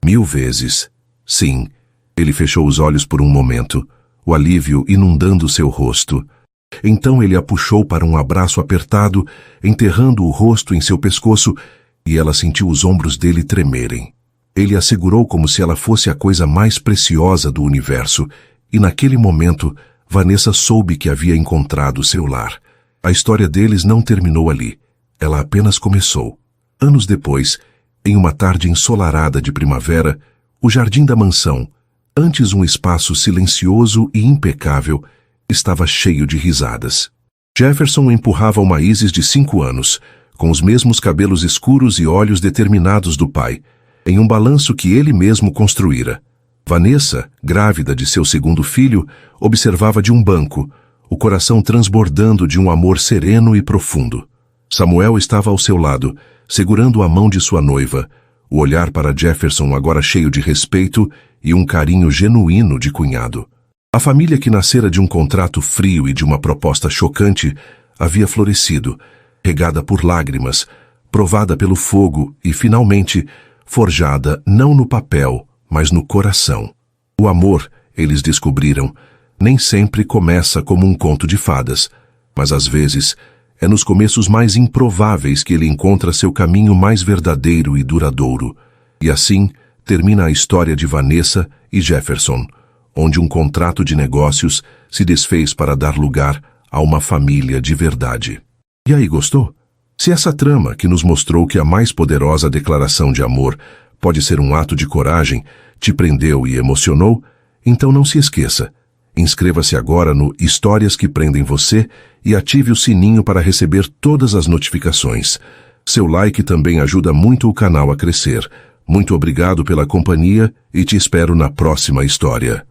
1000 vezes. Sim. Ele fechou os olhos por um momento, o alívio inundando seu rosto. Então ele a puxou para um abraço apertado, enterrando o rosto em seu pescoço, e ela sentiu os ombros dele tremerem. Ele a segurou como se ela fosse a coisa mais preciosa do universo, e naquele momento, Vanessa soube que havia encontrado seu lar. A história deles não terminou ali. Ela apenas começou. Anos depois, em uma tarde ensolarada de primavera, o jardim da mansão, antes um espaço silencioso e impecável, estava cheio de risadas. Jefferson empurrava uma Isis de 5 anos, com os mesmos cabelos escuros e olhos determinados do pai, em um balanço que ele mesmo construíra. Vanessa, grávida de seu segundo filho, observava de um banco, o coração transbordando de um amor sereno e profundo. Samuel estava ao seu lado, segurando a mão de sua noiva, o olhar para Jefferson agora cheio de respeito e um carinho genuíno de cunhado. A família que nascera de um contrato frio e de uma proposta chocante havia florescido, regada por lágrimas, provada pelo fogo e, finalmente, forjada não no papel, mas no coração. O amor, eles descobriram, nem sempre começa como um conto de fadas, mas às vezes é nos começos mais improváveis que ele encontra seu caminho mais verdadeiro e duradouro. E assim termina a história de Vanessa e Jefferson, onde um contrato de negócios se desfez para dar lugar a uma família de verdade. E aí, gostou? Se essa trama que nos mostrou que a mais poderosa declaração de amor pode ser um ato de coragem, te prendeu e emocionou, então não se esqueça. Inscreva-se agora no Histórias que Prendem Você e ative o sininho para receber todas as notificações. Seu like também ajuda muito o canal a crescer. Muito obrigado pela companhia e te espero na próxima história.